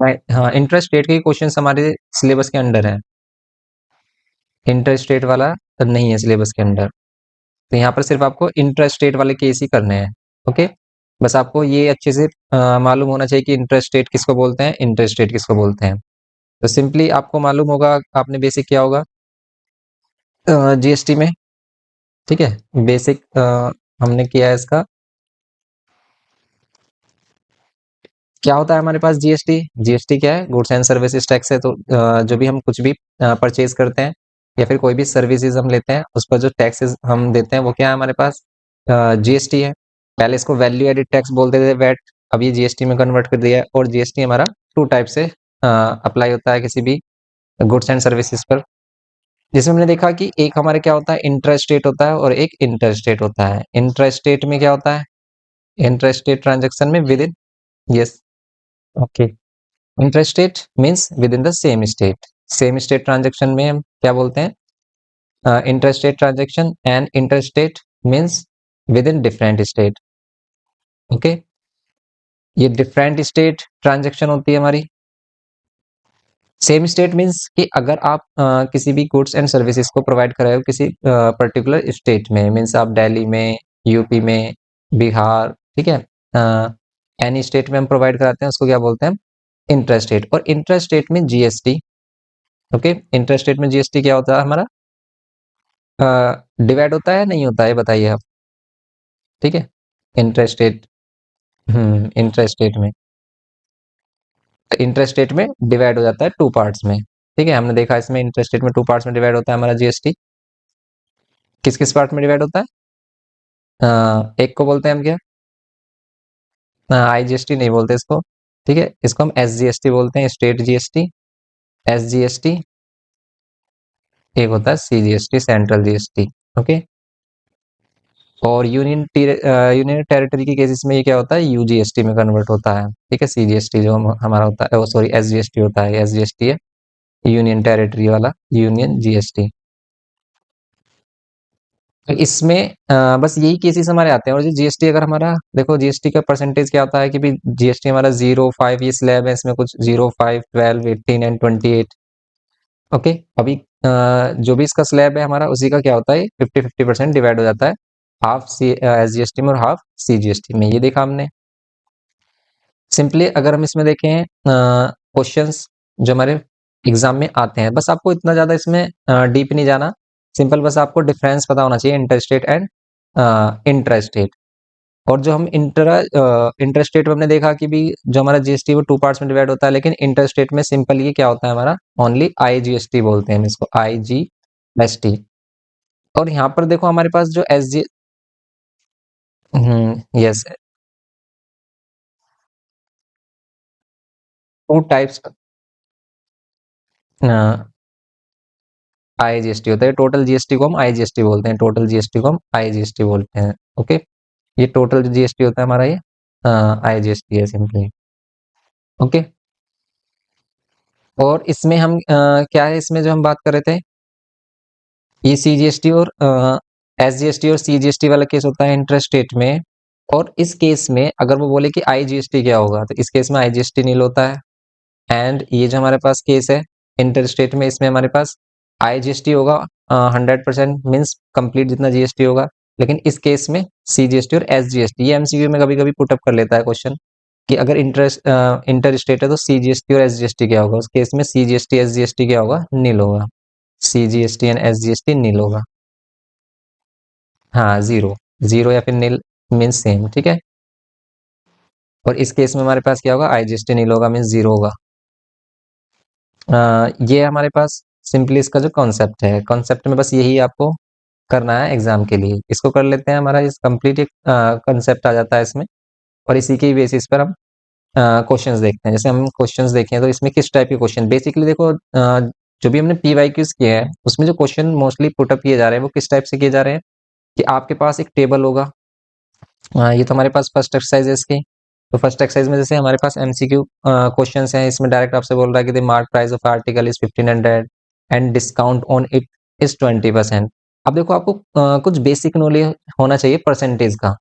हाँ, interest rate के question हमारे सिलेबस के अंडर है। इंटरेस्ट रेट वाला नहीं है सिलेबस के अंडर। तो यहाँ पर सिर्फ आपको इंटरेस्ट रेट वाले केस ही करने हैं। ओके, बस आपको ये अच्छे से मालूम होना चाहिए कि इंटरेस्ट रेट किसको बोलते हैं, इंटरेस्ट रेट किसको बोलते हैं। तो सिंपली आपको मालूम होगा, आपने बेसिक किया होगा जीएसटी में। ठीक है, बेसिक हमने किया है इसका। क्या होता है हमारे पास जीएसटी? जीएसटी क्या है? गुड्स एंड सर्विसेज टैक्स है। तो जो भी हम कुछ भी परचेज करते हैं या फिर कोई भी सर्विसेज हम लेते हैं, उस पर जो टैक्सेस हम देते हैं वो क्या है हमारे पास? जीएसटी है। पहले इसको वैल्यू एडिड टैक्स बोलते थे, वैट। अब ये जीएसटी में कन्वर्ट कर दिया है। और जीएसटी हमारा टू टाइप से अप्लाई होता है किसी भी गुड्स एंड सर्विसेज पर। जिसमें हमने देखा कि एक हमारे क्या होता है, इंट्रास्टेट रेट होता है और एक इंटरस्टेट होता है। इंट्रास्टेट में क्या होता है? इंट्रास्टेट ट्रांजेक्शन में with in, yes, okay. Intrastate means with in the same state. Same state transaction में हम क्या बोलते हैं? Intrastate transaction. And interstate means with in different state. Okay, ये डिफरेंट स्टेट ट्रांजेक्शन होती है हमारी। सेम स्टेट मीन्स कि अगर आप किसी भी गुड्स एंड सर्विसेज को प्रोवाइड कर रहे हो किसी पर्टिकुलर स्टेट में, मीन्स आप दिल्ली में, यूपी में, बिहार, ठीक है, एनी स्टेट में हम प्रोवाइड कराते हैं, उसको क्या बोलते हैं? इंट्रास्टेट। और इंट्रास्टेट में जीएसटी। ओके, इंट्रास्टेट में जीएसटी क्या होता है हमारा? डिवाइड होता है नहीं होता है, बताइए आप। ठीक है, इंट्रास्टेट, इंट्रास्टेट में, इंट्रास्टेट में डिवाइड हो जाता है टू पार्ट्स में। ठीक है, हमने देखा इसमें इंट्रास्टेट में टू पार्ट्स में डिवाइड होता है हमारा जीएसटी। किस किस पार्ट में डिवाइड होता है? एक को बोलते हैं हम क्या? आईजीएसटी नहीं बोलते इसको। ठीक है, इसको हम एसजीएसटी बोलते हैं, स्टेट जीएसटी, एसजीएसटी। एक होता है सीजीएसटी, सेंट्रल जीएसटी। ओके, और यूनियन टेरिटरी के केसेस में ये क्या होता है? यूजीएसटी में कन्वर्ट होता है। ठीक है, सीजीएसटी जो हमारा होता है, सॉरी, एसजीएसटी होता है, एसजीएसटी है यूनियन टेरिटरी वाला, यूनियन जीएसटी। तो इसमें बस यही केसेस हमारे आते हैं। और जो जीएसटी अगर हमारा देखो, जीएसटी का परसेंटेज क्या होता है कि भी जीएसटी हमारा 0, 5, ये स्लैब है, इसमें कुछ 0, 5, 12, 18 एंड 28। ओके, अभी जो भी इसका स्लैब है हमारा, उसी का क्या होता है? 50-50% डिवाइड हो जाता है, हाफ सी एस जीएसटी में और हाफ सी जीएसटी में। ये देखा हमने। सिंपली अगर हम इसमें देखें क्वेश्चंस जो हमारे एग्जाम में आते हैं, बस आपको इतना ज्यादा इसमें डीप नहीं जाना। सिंपल बस आपको डिफरेंस पता होना चाहिए इंटरस्टेट एंड इंट्रास्टेट। और जो हम इंटरस्टेट में हमने देखा कि भी जो हमारा जीएसटी वो टू पार्ट्स में डिवाइड होता है, लेकिन इंटरस्टेट में सिंपल ये क्या होता है हमारा? ओनली आईजीएसटी बोलते हैं हम इसको, आईजीएसटी। और यहाँ पर देखो हमारे पास जो S G, yes, two types IGST होता है। टोटल जीएसटी को हम आईजीएसटी बोलते हैं, टोटल जीएसटी को हम आईजीएसटी बोलते हैं। ओके, ये टोटल जीएसटी होता है हमारा, ये आईजीएसटी है सिंपली। ओके, और इसमें हम क्या है, इसमें जो हम बात कर रहे थे, ये सीजीएसटी और एसजीएसटी और सीजीएसटी वाला केस होता है इंटरस्टेट में। और इस केस में अगर वो बोले कि आईजीएसटी क्या होगा, तो इस केस में आईजीएसटी नील होता है। एंड ये जो हमारे पास केस है इंटरस्टेट में, इसमें हमारे पास आईजीएसटी होगा 100%, मीन्स कंप्लीट जितना जीएसटी होगा। लेकिन इस केस में सीजीएसटी और एसजीएसटी, ये एमसीक्यू में कभी कभी पुटअप कर लेता है क्वेश्चन कि अगर इंटर स्टेट है तो सीजीएसटी और एसजीएसटी क्या होगा। उस केस में सीजीएसटी एसजीएसटी क्या होगा? नील होगा। सीजीएसटी एंड एसजीएसटी नील होगा। हाँ, जीरो, जीरो या फिर नील मीन्स सेम। ठीक है, और इस केस में हमारे पास क्या होगा? आईजीएसटी नील होगा, मीन्स जीरो होगा। ये हमारे पास सिंपली इसका जो कॉन्सेप्ट है, कॉन्सेप्ट में बस यही आपको करना है एग्जाम के लिए। इसको कर लेते हैं, हमारा इस कंप्लीट एक कॉन्सेप्ट आ जाता है इसमें। और इसी के बेसिस पर हम क्वेश्चंस देखते हैं। जैसे हम क्वेश्चंस देखें तो इसमें किस टाइप के क्वेश्चन, बेसिकली देखो जो भी हमने पीवाईक्यूज किए हैं उसमें जो क्वेश्चन मोस्टली पुटअप किए जा रहे हैं वो किस टाइप से किए जा रहे हैं कि आपके पास एक टेबल होगा। ये तो हमारे पास फर्स्ट एक्सरसाइज है इसकी। तो फर्स्ट एक्सरसाइज में जैसे हमारे पास एमसीक्यू क्वेश्चंस हैं, इसमें डायरेक्ट आपसे बोल रहा है कि the mark price of article is 1500 and discount on it is 20%। अब देखो आपको कुछ बेसिक नॉलेज होना चाहिए परसेंटेज का।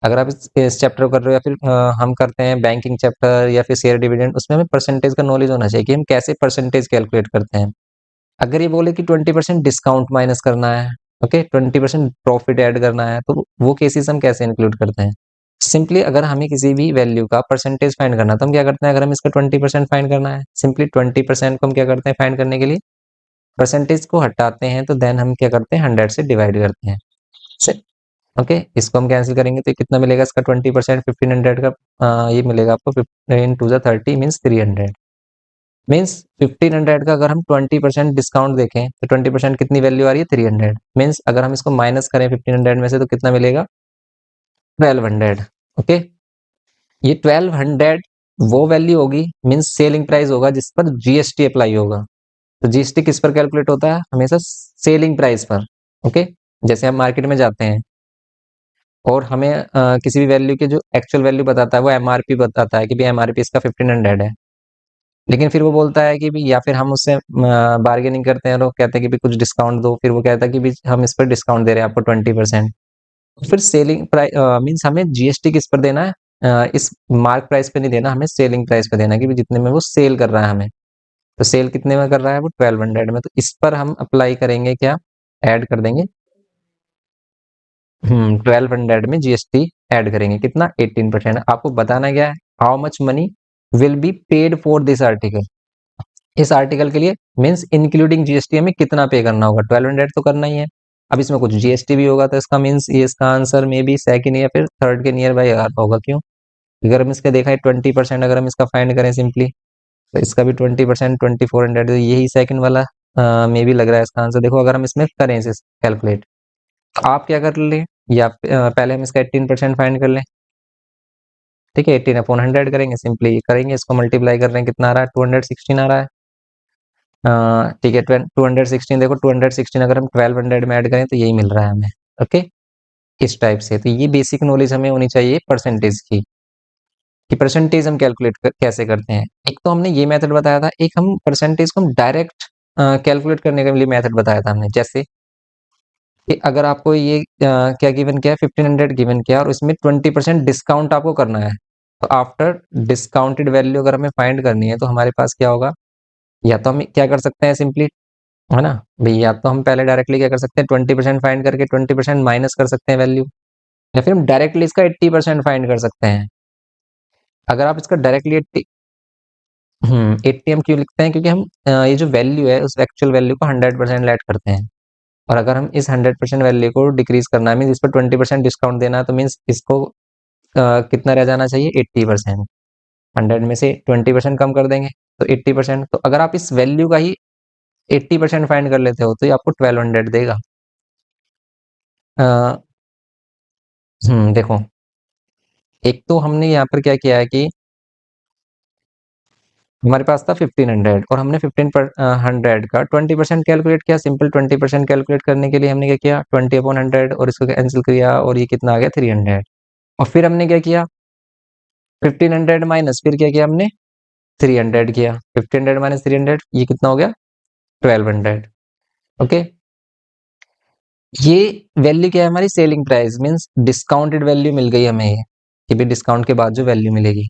अगर आप इस चैप्टर कर रहे हो या फिर हम करते हैं बैंकिंग चैप्टर या फिर शेयर डिविडेंड, उसमें हमें परसेंटेज का नॉलेज होना चाहिए कि हम कैसे परसेंटेज कैलकुलेट करते हैं। अगर ये बोले कि 20% डिस्काउंट माइनस करना है, ओके, 20% प्रॉफिट ऐड करना है, तो वो केसेस हम कैसे इंक्लूड करते हैं? सिंपली अगर हमें किसी भी वैल्यू का परसेंटेज फाइंड करना है तो हम क्या करते हैं, अगर हम इसका 20% फाइंड करना है, सिंपली 20% को हम क्या करते हैं फाइंड करने के लिए, परसेंटेज को हटाते हैं तो देन हम क्या करते हैं 100 से डिवाइड करते हैं। ओके, इसको हम कैंसिल करेंगे तो कितना मिलेगा इसका 20%, 1500 का ये मिलेगा आपको 15 × 30 मीन्स 300। मीन्स 1500 का अगर हम 20% डिस्काउंट देखें तो 20% कितनी वैल्यू आ रही है 300। मीन्स अगर हम इसको माइनस करें 1500 में से तो कितना मिलेगा 1200। ओके, ये 1200 वो वैल्यू होगी, मीन्स सेलिंग प्राइस होगा जिस पर जीएसटी अप्लाई होगा। तो जीएसटी किस पर कैलकुलेट होता है, हमेशा सेलिंग प्राइस पर। ओके, जैसे हम मार्केट में जाते हैं और हमें किसी भी वैल्यू की जो एक्चुअल वैल्यू बताता है वो एमआरपी बताता है कि भाई एमआरपी इसका 1500 है, लेकिन फिर वो बोलता है कि भी, या फिर हम उससे बार्गेनिंग करते हैं, लोग कहते हैं कि भी कुछ डिस्काउंट दो, फिर वो कहता है कि भी हम इस पर डिस्काउंट दे रहे हैं आपको 20%। फिर सेलिंग प्राइस मीन्स हमें जीएसटी किस पर देना है, इस मार्क प्राइस पे नहीं देना, हमें सेलिंग प्राइस पे देना है कि भी जितने में वो सेल कर रहा है हमें। तो सेल कितने में कर रहा है वो 1200 में, तो इस पर हम अप्लाई करेंगे क्या, ऐड कर देंगे 1200 में जीएसटी ऐड करेंगे, कितना 18%। आपको बताना क्या है, how much money will be paid for this article, इस आर्टिकल के लिए मीन्स इंक्लूडिंग जीएसटी हमें कितना पे करना होगा, 1200 तो करना ही है। अब इसमें कुछ जीएसटी भी होगा तो इसका मीन्स ये इसका आंसर में भी सेकंड या फिर थर्ड के नियर बाई होगा। क्यों, अगर हम इसका देखा है 20%, अगर हम इसका फाइंड करें सिंपली तो इसका भी 20%, 2400, तो यही सेकंड वाला में भी लग रहा है इसका आंसर। देखो अगर हम इसमें करें इसे कैलकुलेट, तो आप क्या कर ले, या पहले हम इसका 18% फाइंड कर लें। ठीक है, 18/100 करेंगे, सिंपली करेंगे, इसको मल्टीप्लाई कर रहे हैं, कितना आ रहा है 216 आ रहा है। ठीक है, 216, देखो 216 अगर हम 1200 में ऐड करें तो यही मिल रहा है हमें। ओके, इस टाइप से, तो ये बेसिक नॉलेज हमें होनी चाहिए परसेंटेज की, कि परसेंटेज हम कैलकुलेट कैसे करते हैं। एक तो हमने ये मेथड बताया था, एक हम परसेंटेज को हम डायरेक्ट कैलकुलेट करने के लिए मेथड बताया था हमने, जैसे कि अगर आपको ये क्या गिवन किया है 1500 गिवन किया और उसमें 20% डिस्काउंट आपको करना है, तो आफ्टर डिस्काउंटेड वैल्यू अगर हमें फाइंड करनी है तो हमारे पास क्या होगा, या तो हम क्या कर सकते हैं सिंपली, है ना भाई, या तो हम पहले डायरेक्टली क्या कर सकते हैं 20% फाइंड करके 20% माइनस कर सकते हैं वैल्यू, या फिर हम डायरेक्टली इसका 80% फाइंड कर सकते हैं। अगर आप इसका डायरेक्टली 80 हम क्यों लिखते हैं, क्योंकि हम ये जो वैल्यू है उस एक्चुअल वैल्यू को 100% लेट करते हैं, और अगर हम इस 100% वैल्यू को डिक्रीज करना है, मीन्स इस पर 20% डिस्काउंट देना है, तो मीन्स इसको कितना रह जाना चाहिए 80%। 100 में से 20% कम कर देंगे तो 80%। तो अगर आप इस वैल्यू का ही 80% फाइंड कर लेते हो तो ये आपको 1200 देगा। देखो, एक तो हमने यहाँ पर क्या किया है कि हमारे पास था 1500 और हमने 1500 का 20% कैलकुलेट किया। सिंपल 20% कैलकुलेट करने के लिए हमने क्या किया 20/100 और इसको कैंसिल किया और ये कितना आ गया 300। और फिर हमने क्या किया 1500 माइनस, फिर क्या किया हमने 300 किया, 1500 माइनस 300 ये कितना हो गया 1200। ओके, ये वैल्यू क्या है हमारी selling price, means discounted value मिल गई हमें ये, कि भी डिस्काउंट के बाद जो वैल्यू मिलेगी।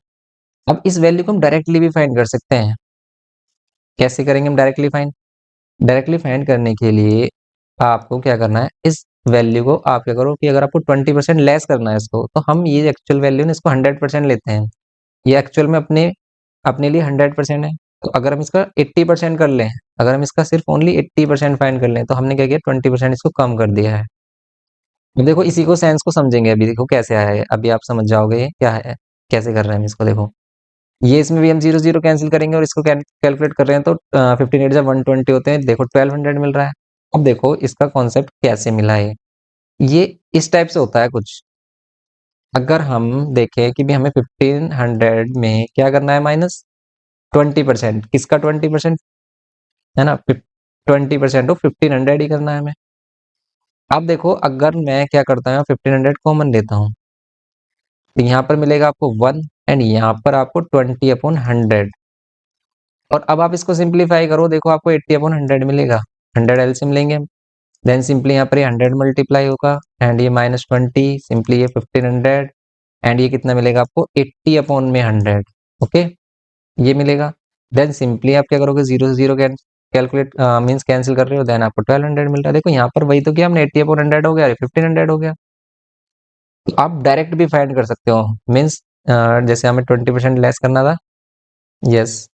अब इस वैल्यू को हम डायरेक्टली भी फाइंड कर सकते हैं। कैसे करेंगे हम डायरेक्टली फाइंड, डायरेक्टली फाइंड करने के लिए आपको क्या करना है, इस वैल्यू को आप क्या करो कि अगर आपको 20% लेस करना है इसको, तो हम ये एक्चुअल वैल्यू ना इसको 100% लेते हैं। ये एक्चुअल में अपने अपने लिए 100% है, तो अगर हम इसका 80% कर लें, अगर हम इसका सिर्फ ओनली 80% फाइंड कर लें, तो हमने क्या किया 20% इसको कम कर दिया है। अब देखो इसी को सेंस को समझेंगे, अभी देखो कैसे आया है, अभी आप समझ जाओगे क्या है, कैसे कर रहे हैं हम इसको। देखो ये इसमें भी हम 0 0 कैंसिल करेंगे और इसको कैलकुलेट कर रहे हैं तो 15 जब 120 होते हैं, देखो 1200 मिल रहा है। अब देखो इसका कॉन्सेप्ट कैसे मिला है, ये इस टाइप से होता है कुछ। अगर हम देखें कि भी हमें 1500 में क्या करना है माइनस 20%, किसका 20%, है ना 20% हो 1500 ही करना है हमें। अब देखो अगर मैं क्या करता हूँ 1500 कॉमन लेता हूँ, तो यहाँ पर मिलेगा आपको 1 एंड यहाँ पर आपको 20/100। और अब आप इसको सिंप्लीफाई करो, देखो आपको 80/100 मिलेगा, 100 एलसीएम लेंगे हम, देन सिंपली यहाँ पर ये 100 मल्टीप्लाई होगा एंड ये -20, सिंपली ये 1500 एंड ये कितना मिलेगा आपको 80 अपॉन में 100। ओके, ये मिलेगा। देन सिंपली आप क्या करोगे, जीरो से जीरो कैलकुलेट मीन्स कैंसिल कर रहे हो, देन आपको 1200 मिल रहा है। देखो यहाँ पर वही तो किया हमने, 80 अपॉन 100 हो गया, 1500 हो गया। तो आप डायरेक्ट भी फाइंड कर सकते हो, मीन्स जैसे हमें 20% लेस करना था। यस,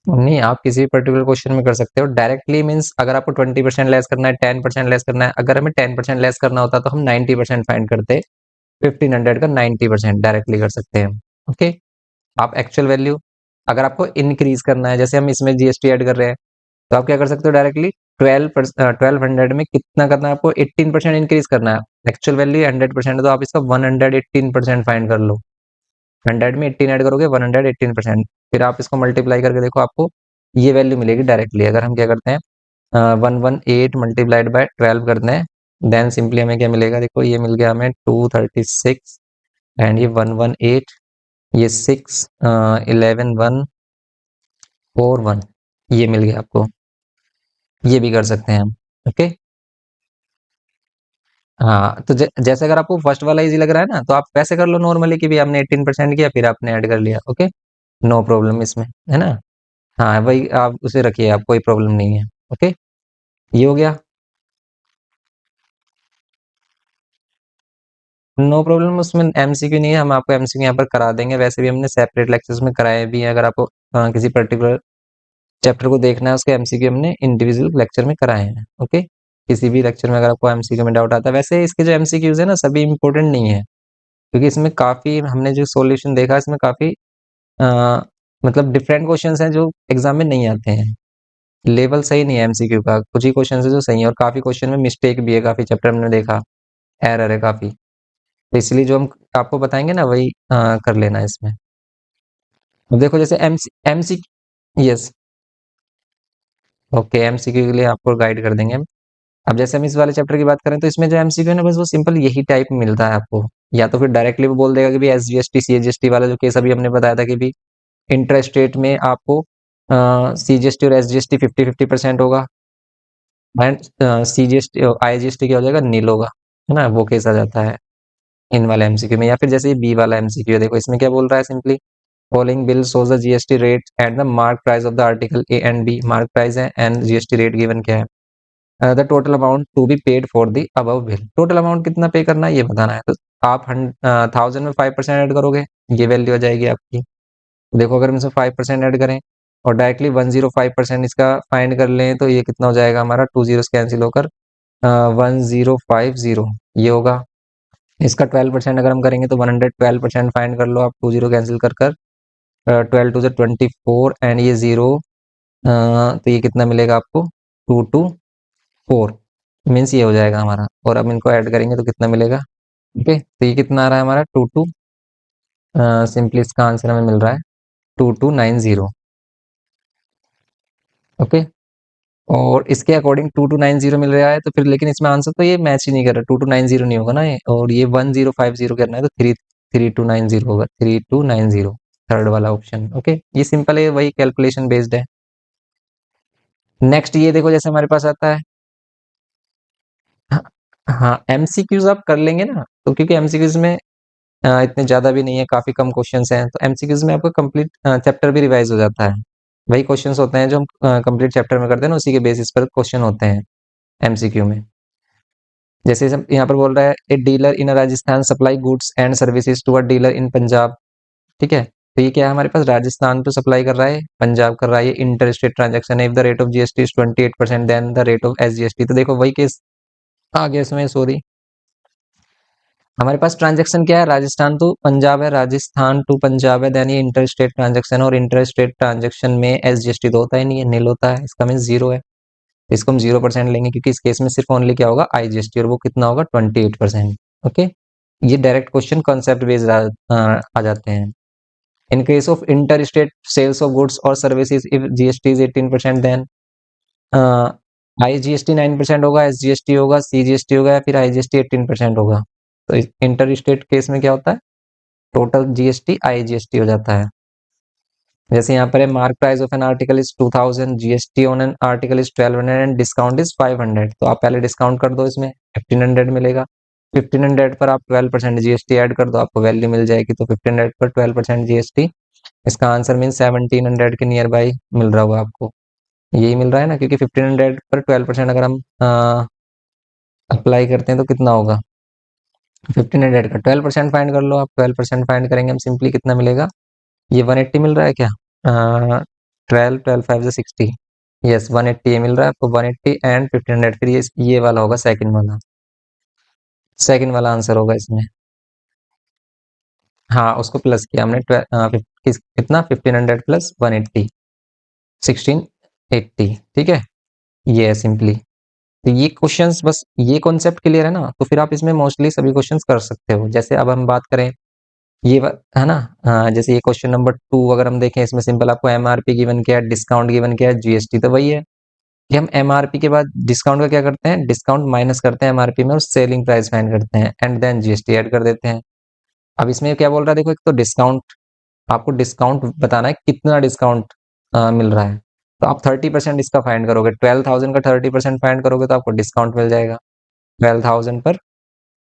नहीं आप किसी भी पर्टिकुलर क्वेश्चन में कर सकते हो डायरेक्टली, मीन्स अगर आपको 20% लेस करना है, 10% लेस करना है, अगर हमें 10% लेस करना होता तो हम 90% फाइंड करते, 1500 का 90% डायरेक्टली कर सकते हैं। ओके, आप एक्चुअल वैल्यू अगर आपको इंक्रीज करना है, जैसे हम इसमें जीएसटी ऐड कर रहे हैं, तो आप क्या कर सकते हो डायरेक्टली 1200 में कितना करना है आपको, 18% इंक्रीज करना है। एक्चुअल वैल्यू 100%, तो आप इसका 118% फाइंड कर लो। 100 में 18 ऐड करोगे 118%, फिर आप इसको मल्टीप्लाई करके देखो, आपको ये वैल्यू मिलेगी डायरेक्टली। अगर हम क्या करते हैं 118 मल्टीप्लाइड बाय 12 करते हैं, देन सिंपली हमें क्या मिलेगा, देखो ये मिल गया हमें 236, एंड ये 118, ये 6 11 141, ये मिल गया आपको। ये भी कर सकते हैं हम। ओके, हाँ तो जैसे अगर आपको फर्स्ट वाला इजी लग रहा है ना, तो आप वैसे कर लो नॉर्मली कि भी आपने 18% किया फिर आपने ऐड कर लिया। ओके, नो प्रॉब्लम इसमें, है ना। हाँ वही आप उसे रखिए, आप कोई प्रॉब्लम नहीं है। ओके, ये हो गया, नो प्रॉब्लम। उसमें एमसीक्यू नहीं है, हम आपको एमसीक्यू यहाँ पर करा देंगे, वैसे भी हमने सेपरेट लेक्चर्स में कराए भी हैं। अगर आपको किसी पर्टिकुलर चैप्टर को देखना है, उसके एमसीक्यू हमने इंडिविजुअल लेक्चर में कराए हैं। ओके, किसी भी लेक्चर में अगर आपको एमसीक्यू में डाउट आता है, वैसे इसके जो एमसीक्यूज है ना सभी इंपॉर्टेंट नहीं है, क्योंकि इसमें काफी हमने जो सॉल्यूशन देखा इसमें काफी अ, मतलब डिफरेंट क्वेश्चंस हैं जो एग्जाम में नहीं आते हैं। लेवल सही नहीं है एमसीक्यू का, कुछ ही क्वेश्चन है जो सही है और काफी क्वेश्चन में मिस्टेक भी है, काफी चैप्टर हमने देखा एरर है काफी। तो इसलिए जो हम आपको बताएंगे ना वही कर लेना है इसमें। अब देखो जैसे एमसी यस, ओके, एमसीक्यू के लिए आपको गाइड कर देंगे हम। अब जैसे हम इस वाले चैप्टर की बात करें, तो इसमें जो एमसीक्यू है ना, बस वो सिंपल यही टाइप मिलता है आपको, या तो फिर डायरेक्टली वो बोल देगा कि भी एसजीएसटी सीजीएसटी वाला जो केस अभी हमने बताया था कि भी इंटरेस्ट रेट में आपको सीजीएसटी और एसजीएसटी 50-50% होगा, एंड सीजीएसटी आईजीएसटी क्या हो जाएगा, नील होगा, है ना, वो केस आ जाता है इन वाले एमसीक्यू में। या फिर जैसे बी वाला एमसीक्यू है, देखो इसमें क्या बोल रहा है simply, following bill shows the GST rate at the mark price of the article A and B, mark price है एंड जीएसटी रेट गिवन क्या है, the total amount to be paid for the above bill, total amount कितना pay करना है ये बताना है। तो आप 1000 में 5% ऐड करोगे, ये वैल्यू आ जाएगी आपकी। देखो अगर हम इसमें 5% ऐड करें और डायरेक्टली 105% इसका फाइंड कर लें, तो ये कितना हो जाएगा हमारा, 2 जीरो कैंसिल होकर 1050 ये होगा। इसका 12% अगर हम करेंगे तो 112% फाइंड कर लो आप, 2 जीरो कैंसिल कर कर 12 टू 24 एंड ये जीरो, तो ये कितना मिलेगा आपको, 224 मीन्स ये हो जाएगा हमारा। और अब इनको ऐड करेंगे तो कितना मिलेगा। ओके, तो ये कितना आ रहा है हमारा 22, सिंपली इसका आंसर हमें मिल रहा है 2290। ओके, और इसके अकॉर्डिंग 2290 मिल रहा है, तो फिर लेकिन इसमें आंसर तो ये मैच ही नहीं कर रहा, 2290 नहीं होगा ना ये, और ये 1050 करना है तो 3290 होगा, 3290 थर्ड वाला ऑप्शन। ओके, ये सिंपल है, वही कैलकुलेशन बेस्ड है। नेक्स्ट ये देखो जैसे हमारे पास आता है, हाँ हाँ, एमसीक्यूज आप कर लेंगे ना, तो क्योंकि एमसीक्यूज में इतने ज्यादा भी नहीं है, काफी कम क्वेश्चंस हैं, तो एमसीक्यूज में आपका कंप्लीट चैप्टर भी रिवाइज हो जाता है। वही क्वेश्चंस होते हैं जो हम कंप्लीट चैप्टर में करते हैं ना, उसी के बेसिस पर क्वेश्चन होते हैं एमसीक्यू में। जैसे यहाँ पर बोल रहा है, a dealer in Rajasthan supply goods and services to a dealer in Punjab. ठीक है, तो ये क्या है हमारे पास, राजस्थान तो सप्लाई कर रहा है, पंजाब कर रहा है, ये इंटर स्टेट ट्रांजेक्शन है। If the rate of GST is 28%, then the rate of SGST, तो देखो वही केस आ गया इसमें, सॉरी हमारे पास ट्रांजैक्शन क्या है, राजस्थान टू पंजाब है, राजस्थान टू पंजाब है, देन ये इंटर स्टेट ट्रांजैक्शन, और इंटर स्टेट ट्रांजैक्शन में एसजीएसटी तो होता ही नहीं है, नील होता है, इसका मीन जीरो है। इसको हम 0% लेंगे, क्योंकि इस केस में सिर्फ ओनली क्या होगा, आईजीएसटी, और वो कितना होगा 28%। ओके, ये डायरेक्ट क्वेश्चन कॉन्सेप्ट बेस्ड आ जाते हैं। In case of inter state sales of goods और services, if GST is 18%, then IGST 9% होगा, एसजीएसटी होगा, सीजीएसटी होगा, या फिर आईजीएसटी 18% होगा। तो इंटर स्टेट केस में क्या होता है, टोटल जीएसटी आईजीएसटी हो जाता है। जैसे यहाँ पर है, mark price of an article is 2000, GST on an article is 1200 and discount is 500, तो आप पहले डिस्काउंट कर दो, इसमें 1500 मिलेगा। 1500 पर आप 12% जीएसटी ऐड कर दो, आपको वैल्यू मिल जाएगी। तो 1500 पर 12% जीएसटी, इसका आंसर मीन 1700 के नियर बाई मिल रहा होगा आपको। यही मिल रहा है ना, क्योंकि 1500 पर 12% अगर हम अप्लाई करते हैं तो कितना होगा, 1500 का 12% फाइंड कर लो आप। 12% फाइंड करेंगे हम सिंपली, कितना मिलेगा, ये 180 मिल रहा है क्या, 12 5 60, यस 180 ये मिल रहा है आपको, 180 एंड 1500, फिर ये वाला होगा सेकंड वाला, सेकंड वाला आंसर होगा इसमें। हाँ, उसको प्लस किया हमने, कितना 1500 प्लस 180, 1680, ठीक है। ये है सिंपली। तो ये क्वेश्चंस, बस ये कॉन्सेप्ट क्लियर है ना, तो फिर आप इसमें मोस्टली सभी क्वेश्चंस कर सकते हो। जैसे अब हम बात करें, है ना, जैसे ये क्वेश्चन नंबर 2 अगर हम देखें, इसमें सिंपल आपको एमआरपी गिवन किया है, डिस्काउंट गिवन किया है, जीएसटी तो वही है कि हम एमआरपी के बाद डिस्काउंट का क्या करते हैं, डिस्काउंट माइनस करते हैं एमआरपी में और सेलिंग प्राइस फाइंड करते हैं एंड देन जीएसटी ऐड कर देते हैं। अब इसमें क्या बोल रहा है, देखो, एक तो डिस्काउंट, आपको डिस्काउंट बताना है कितना डिस्काउंट मिल रहा है। तो आप 30% इसका फाइंड करोगे, 12,000 का 30% फाइंड करोगे तो आपको डिस्काउंट मिल जाएगा। 12,000 पर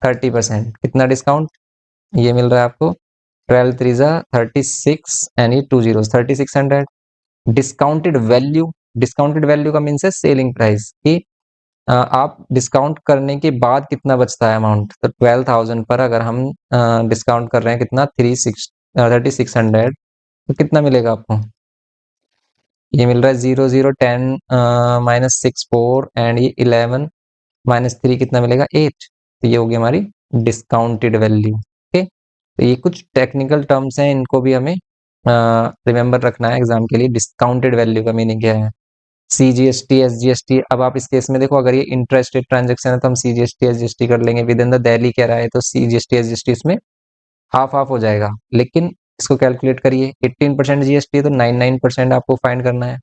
30% कितना डिस्काउंट, ये मिल रहा है आपको 12 3 36 एंड ये 2 zeros 3600। Discounted value, discounted value का मीन्स है सेलिंग प्राइस, कि आप डिस्काउंट करने के बाद कितना बचता है अमाउंट। तो 12,000 पर अगर हम डिस्काउंट कर रहे हैं कितना, 3600, तो कितना मिलेगा आपको, ये मिल रहा है 0010 -64 एंड ये 11 -3 कितना मिलेगा, 8। तो ये होगी हमारी डिस्काउंटेड वैल्यू। ओके, तो ये कुछ टेक्निकल टर्म्स हैं, इनको भी हमें रिमेंबर रखना है एग्जाम के लिए। डिस्काउंटेड वैल्यू का मीनिंग क्या है, सीजीएसटी एसजीएसटी। अब आप इस केस में देखो, अगर ये इंटरेस्टेड ट्रांजेक्शन है तो हम सीजीएसटी एसजीएसटी कर लेंगे, विद इन द दिल्ली कह रहा है तो सीजीएसटी एसजीएसटी इसमें हाफ हाफ हो जाएगा। लेकिन इसको कैलकुलेट करिए, 18% जीएसटी तो 99% आपको फाइंड करना है।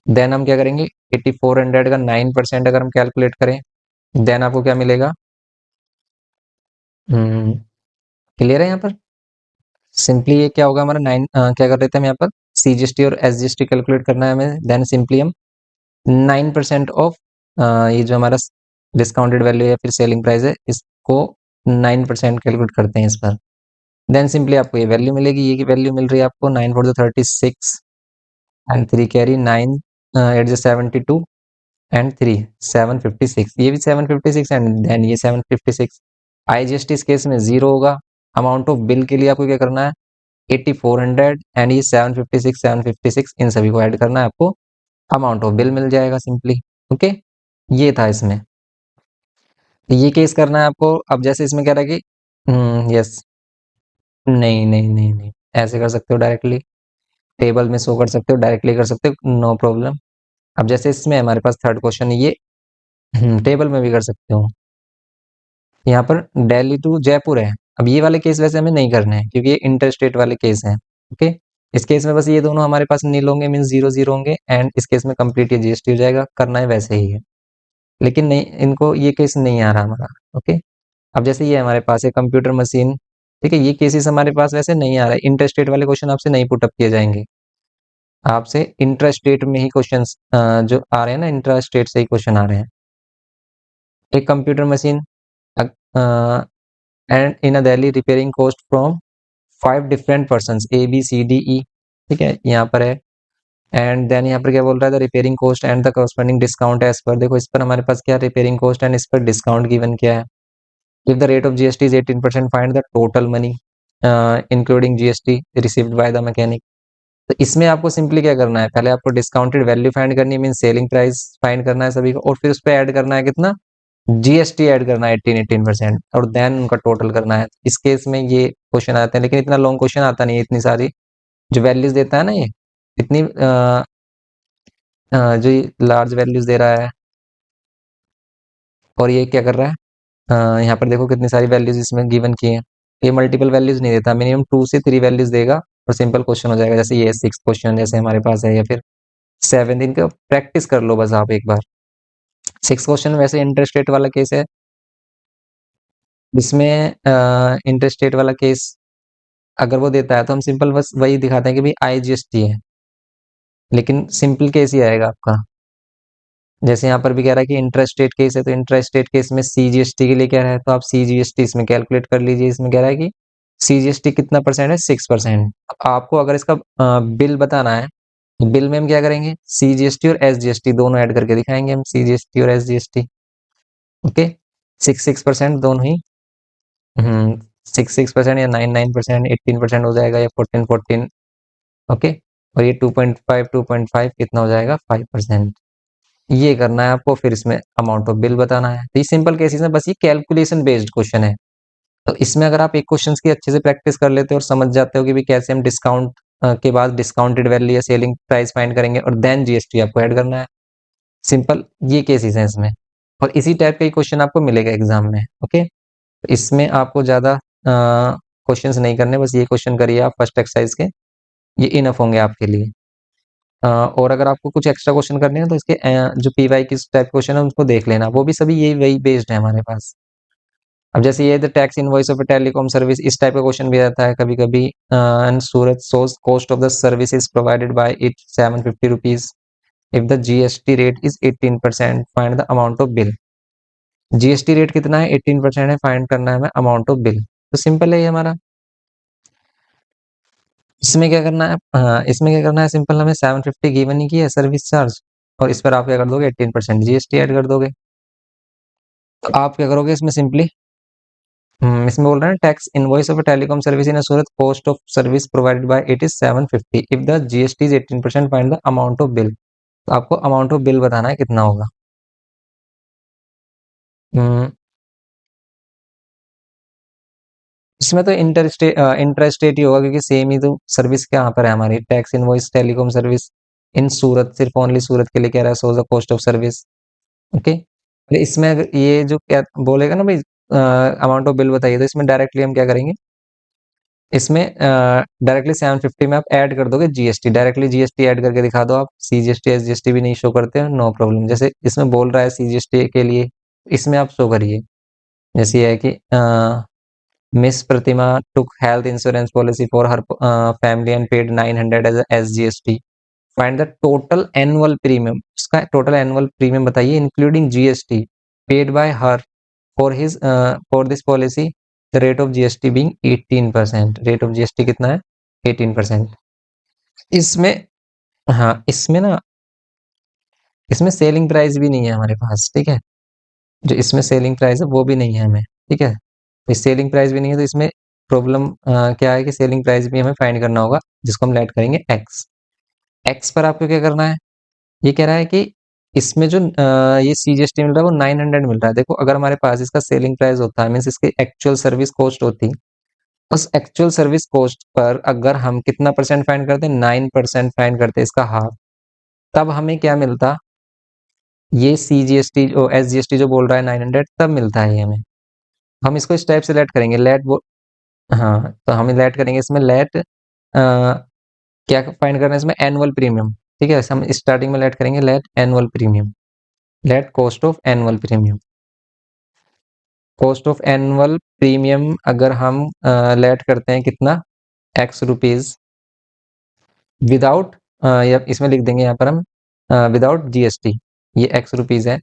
देन हम क्या करेंगे, 8400 का 9% अगर हम कैलकुलेट करें, देन आपको क्या मिलेगा, क्लियर है यहाँ पर। सिंपली ये क्या होगा हमारा 9, क्या कर देते हैं हम यहाँ पर, सीजीएसटी और एसजीएसटी कैलकुलेट करना है हमें। देन सिंपली हम 9% ऑफ ये जो हमारा डिस्काउंटेड वैल्यू या फिर सेलिंग प्राइस है, इसको 9% कैलकुलेट करते हैं इस पर। देन सिंपली आपको ये वैल्यू मिलेगी, ये की वैल्यू मिल रही है आपको 9 4 36 एंड 3 कैरी 9 8 72 एंड 3 756, ये भी 756 एंड देन ये 756। आईजीएसटी इस केस में जीरो होगा। अमाउंट ऑफ बिल के लिए आपको क्या करना है, 8400 एंड ये 756 इन सभी को ऐड करना है आपको, अमाउंट ऑफ बिल मिल जाएगा सिंपली। ओके, ये था इसमें। तो ये केस करना है आपको। अब जैसे इसमें कह रहा है कि यस, नहीं नहीं नहीं नहीं, ऐसे कर सकते हो डायरेक्टली, टेबल में शो कर सकते हो, डायरेक्टली कर सकते हो, नो प्रॉब्लम। अब जैसे इसमें हमारे पास थर्ड क्वेश्चन है, ये टेबल में भी कर सकते हो। यहाँ पर दिल्ली टू जयपुर है। अब ये वाले केस वैसे हमें नहीं करने हैं क्योंकि ये इंटर स्टेट वाले केस हैं। ओके, इस केस में बस ये दोनों हमारे पास नील होंगे, मीन 0 0 होंगे एंड इस केस में कंप्लीट ये जीएसटी हो जाएगा। करना है वैसे ही है, लेकिन नहीं, इनको ये केस नहीं आ रहा हमारा। ओके, अब जैसे ये हमारे पास है कंप्यूटर मशीन, ठीक है, ये केसेस हमारे पास वैसे नहीं आ रहा है। इंटर स्टेट वाले क्वेश्चन आपसे नहीं पुटअप किए जाएंगे, आपसे इंटर स्टेट में ही क्वेश्चन जो आ रहे हैं ना, इंटर स्टेट से ही क्वेश्चन आ रहे हैं। एक computer machine and in a Delhi repairing cost from 5 different person ABCDE, ठीक है, यहाँ पर है। एंड देन यहाँ पर क्या बोल रहा है, the repairing cost and the corresponding discount as per. देखो इस पर हमारे पास क्या रिपेयरिंग कॉस्ट एंड इस पर डिस्काउंट गिवन क्या है। If the rate of GST is 18%, find the total money including GST received by the mechanic. तो इसमें आपको सिंपली क्या करना है, पहले आपको डिस्काउंटेड वैल्यू फाइंड करनी है, मीन सेलिंग प्राइस फाइंड करना है सभी को, और फिर उस पर ऐड करना है कितना, जीएसटी ऐड करना है 18% और देन उनका टोटल करना है। इस केस में ये क्वेश्चन आते हैं, लेकिन इतना लॉन्ग क्वेश्चन आता नहीं है। इतनी सारी जो वैल्यूज देता है ना ये, इतनी जो लार्ज वैल्यूज दे रहा है, और ये क्या कर रहा है, यहाँ पर देखो कितनी सारी वैल्यूज इसमें गिवन की हैं। ये मल्टीपल वैल्यूज नहीं देता, मिनिमम 2 से 3 वैल्यूज देगा और सिंपल क्वेश्चन हो जाएगा। जैसे ये 6 क्वेश्चन जैसे हमारे पास है, या फिर 7 दिन का प्रैक्टिस कर लो बस आप एक बार। 6 क्वेश्चन वैसे इंटरेस्ट रेट वाला केस है, इसमें इंटरेस्ट रेट वाला केस अगर वो देता है तो हम सिंपल बस वही दिखाते हैं कि भाई आईजीएसटी है, लेकिन सिंपल केस ही आएगा आपका। जैसे यहाँ पर भी कह रहा है कि इंट्रास्टेट केस है, तो इंट्रास्टेट केस में सीजीएसटी के लिए कह रहा है, तो आप सीजीएसटी इसमें कैलकुलेट कर लीजिए। इसमें कह रहा है कि सीजीएसटी कितना परसेंट है, 6%। आपको अगर इसका बिल बताना है, तो बिल में हम क्या करेंगे, सीजीएसटी और एसजीएसटी दोनों ऐड करके दिखाएंगे हम, सीजीएसटी और एसजीएसटी। ओके, 6% दोनों ही, 6% या 9% 18% हो जाएगा, या 14 ओके। और ये 2.5 कितना हो जाएगा, 5%। ये करना है आपको, फिर इसमें अमाउंट ऑफ बिल बताना है। तो ये सिंपल केसेस में बस ये कैलकुलेशन बेस्ड क्वेश्चन है। तो इसमें अगर आप एक क्वेश्चन की अच्छे से प्रैक्टिस कर लेते हो और समझ जाते हो कि भी कैसे हम डिस्काउंट के बाद डिस्काउंटेड वैल्यू या सेलिंग प्राइस फाइंड करेंगे, और देन जीएसटी आपको ऐड करना है। सिंपल ये केसेस हैं इसमें, और इसी टाइप का ही क्वेश्चन आपको मिलेगा एग्जाम में। ओके, तो इसमें आपको ज्यादा क्वेश्चंस नहीं करने, बस ये क्वेश्चन करिए आप फर्स्ट एक्सरसाइज के, ये इनफ होंगे आपके लिए। और अगर आपको कुछ एक्स्ट्रा क्वेश्चन करने हैं तो इसके जो पीवाई किस टाइप क्वेश्चन है उनको देख लेना, वो भी सभी यही वही बेस्ड है हमारे पास। अब जैसे ये the tax invoice of telecom service, इस टाइप का क्वेश्चन भी आता है कभी कभी। And Surat source cost of the service is provided by it 750 rupees, if the GST rate is 18%, find the amount of bill. GST rate कितना है, 18% है, फाइंड करना है हमें अमाउंट ऑफ बिल। तो सिंपल है ये हमारा। इसमें क्या करना है, इसमें क्या करना है, सिंपल, हमें 750 गिवन ही की है सर्विस चार्ज, और इस पर आप क्या कर दोगे, 18% जीएसटी ऐड कर दोगे। तो आप क्या करोगे इसमें सिंपली, इसमें बोल रहे हैं tax invoice of telecom service in Surat cost of service provided by it is 750, if the GST is 18%, find the amount of bill. तो आपको अमाउंट ऑफ बिल बताना है कितना होगा। हम्म, इसमें तो इंटरस्टेट ही होगा, क्योंकि सेम ही तो सर्विस कहाँ पर है हमारी, tax invoice telecom service in Surat, सिर्फ ओनली सूरत के लिए कह रहा है, so the cost of service. Okay, इसमें अगर ये जो क्या बोलेगा ना भाई, अमाउंट ऑफ बिल बताइए, तो इसमें डायरेक्टली हम क्या करेंगे, इसमें डायरेक्टली 750 में आप ऐड कर दोगे जीएसटी, डायरेक्टली जीएसटी ऐड करके दिखा दो आप। सीजीएसटी एसजीएसटी भी नहीं शो करते हैं, नो प्रॉब्लम। जैसे इसमें बोल रहा है सीजीएसटी के लिए, इसमें आप शो करिए। जैसे ये है कि Miss Pratima took health insurance policy for her family and paid 900 as SGST, find the total annual premium. इसका टोटल एनुअल प्रीमियम बताइए including GST paid by her for his for this policy, the rate of GST being 18%। Rate of GST कितना है, 18%। इसमें, हाँ इसमें ना, इसमें selling price भी नहीं है हमारे पास, ठीक है। जो इसमें सेलिंग प्राइस है वो भी नहीं है हमें, ठीक है। इस सेलिंग प्राइस भी नहीं है, तो इसमें प्रॉब्लम क्या है कि सेलिंग प्राइस भी हमें फाइंड करना होगा, जिसको हम लेट करेंगे एक्स। एक्स पर आपको क्या करना है, ये कह रहा है कि इसमें जो ये सीजीएसटी मिल रहा है वो 900 मिल रहा है। देखो अगर हमारे पास इसका सेलिंग प्राइस होता है, मीन्स इसकी एक्चुअल सर्विस कॉस्ट होती, उस एक्चुअल सर्विस कॉस्ट पर अगर हम कितना परसेंट फाइंड करते हैं, 9% फाइंड करते हैं, इसका हाफ, तब हमें क्या मिलता, ये सीजीएसटी जो एसजीएसटी जो बोल रहा है 900, तब मिलता है ये हमें। हम इसको इस टाइप से लेट करेंगे, लेट वो, हाँ तो हम लेट करेंगे इसमें लेट क्या फाइंड करना है इसमें, एनुअल प्रीमियम, ठीक है। हम स्टार्टिंग में लेट करेंगे let annual premium, let cost of annual premium. Cost of annual premium अगर हम लेट करते हैं कितना, एक्स रुपीज, विदाउट, या इसमें लिख देंगे यहाँ पर हम विदाउट जीएसटी, ये एक्स रुपीज है।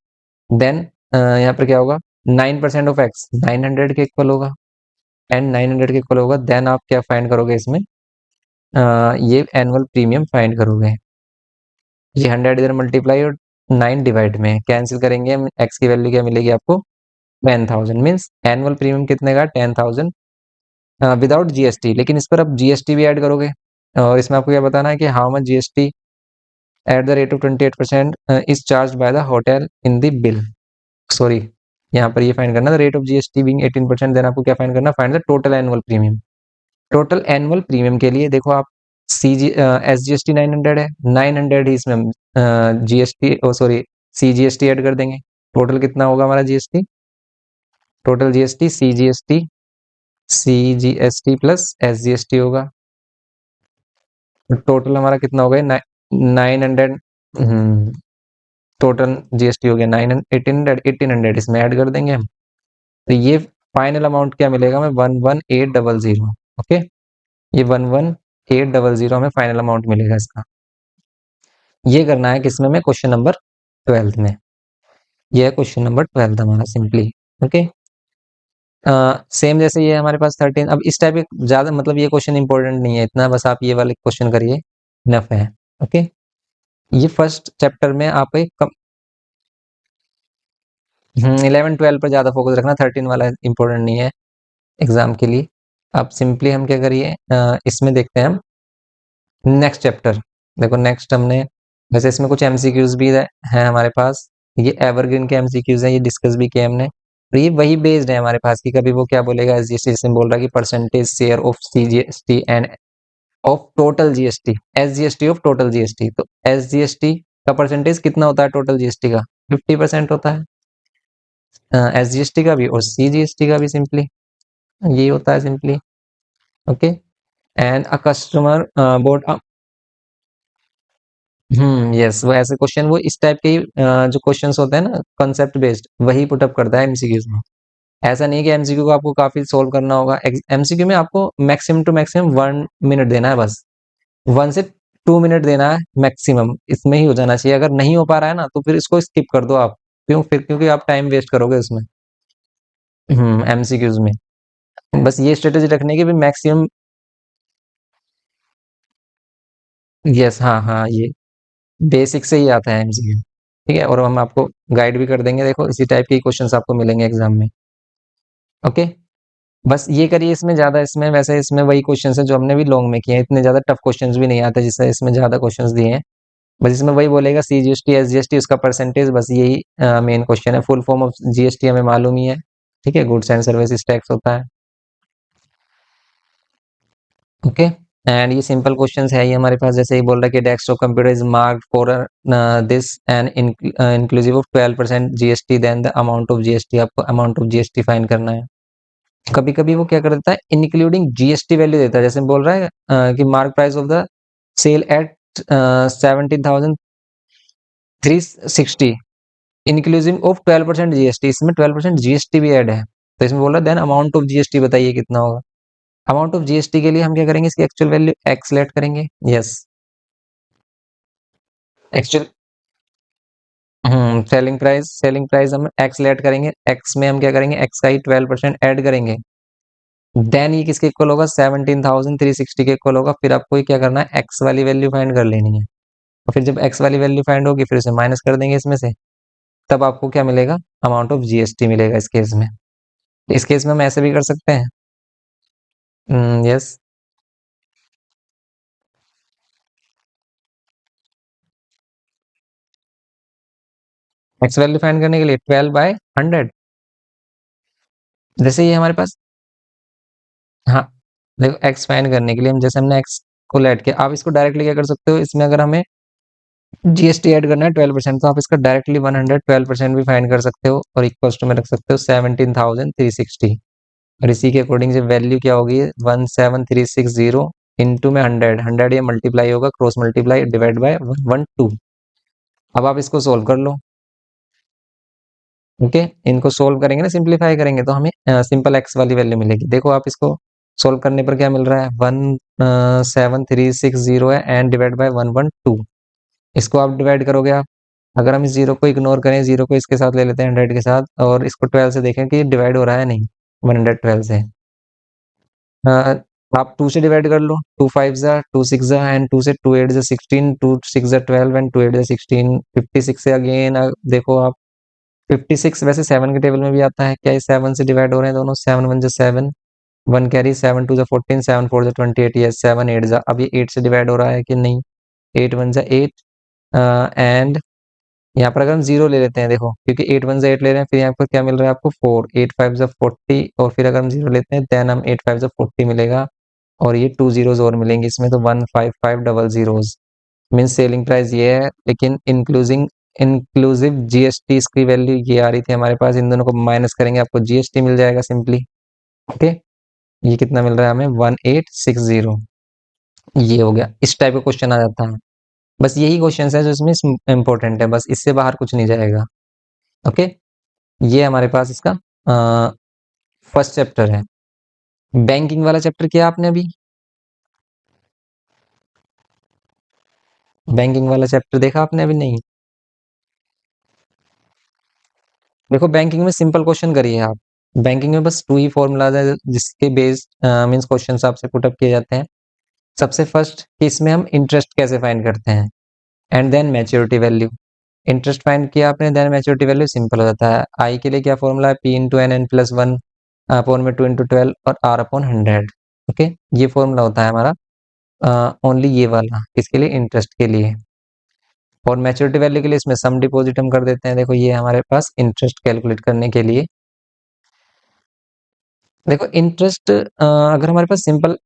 देन यहाँ पर क्या होगा, 9% ऑफ एक्स 900 के इक्वल होगा, एंड 900 के इक्वल होगा। देन आप क्या फाइंड करोगे इसमें, ये एनुअल प्रीमियम फाइंड करोगे। ये 100 इधर मल्टीप्लाई और 9 डिवाइड में कैंसिल करेंगे हम, एक्स की वैल्यू क्या मिलेगी आपको, 10,000। मीन्स एनुअल प्रीमियम कितने का, 10,000 विदाउट जीएसटी। लेकिन इस पर अब जीएसटी भी ऐड करोगे, और इसमें आपको क्या बताना है कि how much GST at the rate of 28% is charge by the hotel in the bill. Sorry, यहाँ पर ये फाइंड करना था rate of GST being 18%। Then आपको क्या फाइंड करना, find the total annual premium. Total annual premium के लिए देखो आप, CG S G S T 900 है, 900 ही इसमें GST, oh sorry CGST add कर देंगे। टोटल कितना होगा हमारा GST, total GST CGST, CGST plus SGST होगा। टोटल हमारा कितना हो गया, 900। टोटल जीएसटी हो गया 1800 इसमें ऐड कर देंगे हम। तो ये फाइनल अमाउंट क्या मिलेगा हमें, 11800। ओके, ये 11800 हमें फाइनल अमाउंट मिलेगा इसका। ये करना है किसमें में, क्वेश्चन नंबर 12 में। ये है क्वेश्चन नंबर 12 हमारा सिंपली। ओके, सेम जैसे ये हमारे पास 13। अब इस टाइप के ज्यादा मतलब ये क्वेश्चन इंपॉर्टेंट नहीं है इतना, बस आप ये वाले क्वेश्चन करिए, इनफ है। ओके, ये फर्स्ट चैप्टर में आप एक 11 12 पर ज्यादा फोकस रखना, 13 वाला इंपॉर्टेंट नहीं है एग्जाम के लिए। अब सिंपली हम क्या करिए, इसमें देखते हैं हम नेक्स्ट चैप्टर। देखो नेक्स्ट हमने, वैसे इसमें कुछ एमसीक्यूज भी है हमारे पास, ये एवरग्रीन के एमसीक्यूज है, ये डिस्कस भी किए हमने। तो ये वही बेस्ड है हमारे पास कि कभी वो क्या बोलेगा, एसजीएसटी इसमें बोल रहा है कि percentage share of CGST end of total GST, SGST of total GST. तो एसजीएसटी का परसेंटेज कितना होता है टोटल जीएसटी का? 50% होता है एसजीएसटी का भी और सीजीएसटी का भी, सिंपली यही होता है simply. Okay, and a customer board, yes, वो ऐसे क्वेश्चन, वो इस टाइप के ही जो क्वेश्चंस होते हैं ना कॉन्सेप्ट बेस्ड, वही पुट अप करता है एमसीक्यूज में। ऐसा नहीं है कि एमसीक्यू को आपको काफी सोल्व करना होगा, एमसीक्यू में आपको मैक्सिमम टू मैक्सिमम 1 मिनट देना है बस, 1 से 2 मिनट देना है मैक्सिमम, इसमें ही हो जाना चाहिए। अगर नहीं हो पा रहा है ना तो फिर इसको स्किप कर दो आप, क्यों फिर, क्योंकि आप टाइम वेस्ट करोगे उसमें। एमसीक्यूज में बस ये स्ट्रेटेजी रखने की भी मैक्सिमम। यस, हाँ हाँ, ये बेसिक से ही आता है एमसीक्यू। ठीक है, और हम आपको गाइड भी कर देंगे, देखो इसी टाइप के क्वेश्चंस आपको मिलेंगे एग्जाम में। ओके, बस ये करिए, इसमें ज्यादा, इसमें वैसे इसमें वही क्वेश्चंस है जो हमने भी लॉन्ग में किए हैं, इतने ज्यादा टफ क्वेश्चंस भी नहीं आते जिससे इसमें ज्यादा क्वेश्चंस दिए हैं। बस इसमें वही बोलेगा सीजीएसटी एसजीएसटी उसका परसेंटेज, बस यही मेन क्वेश्चन है। फुल फॉर्म ऑफ जीएसटी हमें मालूम ही है, ठीक है, गुड्स एंड सर्विसेज टैक्स होता है। ओके, एंड ये सिंपल क्वेश्चंस है ये हमारे पास, जैसे ही बोल रहा है कि desktop computer is marked for this and inclusive of 12% GST, then the amount of GST, आपको अमाउंट ऑफ जीएसटी फाइंड करना है। कभी कभी वो क्या कर देता है, इंक्लूडिंग जीएसटी वैल्यू देता है, जैसे बोल रहा है कि mark price of the sale at 17,360 inclusive of 12% GST, इसमें 12% जीएसटी भी ऐड है। तो इसमें बोल रहा है देन अमाउंट ऑफ जीएसटी बताइए कितना होगा। अमाउंट ऑफ जीएसटी के लिए हम क्या करेंगे, इसकी एक्चुअल वैल्यू एक्स लेट करेंगे। यस, एक्चुअल सेलिंग प्राइस हम एक्स लेट करेंगे, एक्स में हम क्या करेंगे, एक्स का ही 12% ऐड करेंगे। देन ये किसके इक्वल होगा, 17,360 के इक्वल होगा। फिर आपको ये क्या करना है, एक्स वाली वैल्यू फाइंड कर लेनी है, और फिर जब एक्स वाली वैल्यू फाइंड होगी फिर उसे माइनस कर देंगे इसमें से, तब आपको क्या मिलेगा, अमाउंट ऑफ जीएसटी मिलेगा इस केस में। इस केस में हम ऐसे भी कर सकते हैं। यस, एक्स वैल्यू फाइंड करने के लिए 12/100, जैसे ये हमारे पास, हाँ देखो एक्स फाइंड करने के लिए हम, जैसे हमने एक्स को लेट किया, आप इसको डायरेक्टली क्या कर सकते हो, इसमें अगर हमें जीएसटी ऐड करना है 12%, तो आप इसका डायरेक्टली 112% भी फाइंड कर सकते हो, और इक्वल टू में रख सकते हो 17,360। और इसी के अकॉर्डिंग से वैल्यू क्या होगी, 17360 इंटू में 100, ये मल्टीप्लाई होगा, क्रॉस मल्टीप्लाई, डिवाइड बाय 112। अब आप इसको सोल्व कर लो। ओके, इनको सोल्व करेंगे ना, सिंप्लीफाई करेंगे, तो हमें सिंपल एक्स वाली वैल्यू मिलेगी। देखो आप इसको सोल्व करने पर क्या मिल रहा है, 17360 है एंड डिवाइड बाय 112। इसको आप डिवाइड करोगे आप, अगर हम इस जीरो को इग्नोर करें, जीरो को इसके साथ ले लेते हैं 100 के साथ, और इसको 12 से देखें कि डिवाइड हो रहा है नहीं, 112 से। अ, आप 2 से डिवाइड कर लो, 2 5 जा 2 6 जा एंड 2 से 2 8 जा 16, 2 6 जा 12 एंड 2 8 जा 16, 56 से अगेन देखो आप, 56 वैसे 7 के टेबल में भी आता है, क्या ये 7 से डिवाइड हो रहे हैं दोनों, 7 1 जा 7, 1 कैरी, 7 2 जा 14, 7 4 जा 28, ये 7 8 जा, अब ये 8 से डिवाइड हो रहा है कि नहीं, 8 1 जा 8, एंड यहाँ पर अगर हम जीरो ले लेते हैं, देखो क्योंकि 8 1 जा 8 ले रहे हैं, फिर यहाँ पर क्या मिल रहा है आपको 4, 8 5 जा 40, और फिर अगर हम जीरो लेते हैं देन हम 8 5 जा 40 मिलेगा, और ये 2 जीरोज और मिलेंगे इसमें, तो 15500 मीन सेलिंग प्राइस ये है, लेकिन इंक्लूसिव जीएसटी इसकी वैल्यू ये आ रही थी हमारे पास, इन दोनों को माइनस करेंगे आपको जीएसटी मिल जाएगा सिंपली। ओके, ये कितना मिल रहा है हमें, 1860। ये हो गया, इस टाइप का क्वेश्चन आ जाता है। बस यही क्वेश्चन है जो इसमें इंपॉर्टेंट है, बस इससे बाहर कुछ नहीं जाएगा। ओके, ये हमारे पास इसका फर्स्ट चैप्टर है। बैंकिंग वाला चैप्टर किया आपने अभी, बैंकिंग वाला चैप्टर देखा आपने अभी नहीं? देखो बैंकिंग में सिंपल क्वेश्चन करिए आप। बैंकिंग में बस 2 ही फॉर्मूलाज है जिसके बेस्ड मींस क्वेश्चंस आपसे पुट अप किए जाते हैं। सबसे फर्स्ट कि इसमें हम इंटरेस्ट कैसे फाइंड करते हैं, and then maturity value. Interest find किया आपने, देन मैच्योरिटी वैल्यू, सिंपल हो जाता है। आई के लिए क्या फॉर्मूला है, P into N N plus one upon में 2 इंटू 12 और आर अपॉन 100। ओके, ये फॉर्मूला होता है हमारा ओनली ये वाला, किसके लिए, इंटरेस्ट के लिए। और मैच्योरिटी वैल्यू के लिए इसमें सम डिपॉजिट हम कर देते हैं। देखो ये हमारे पास इंटरेस्ट कैलकुलेट करने के लिए। देखो इंटरेस्ट अगर हमारे पास सिंपल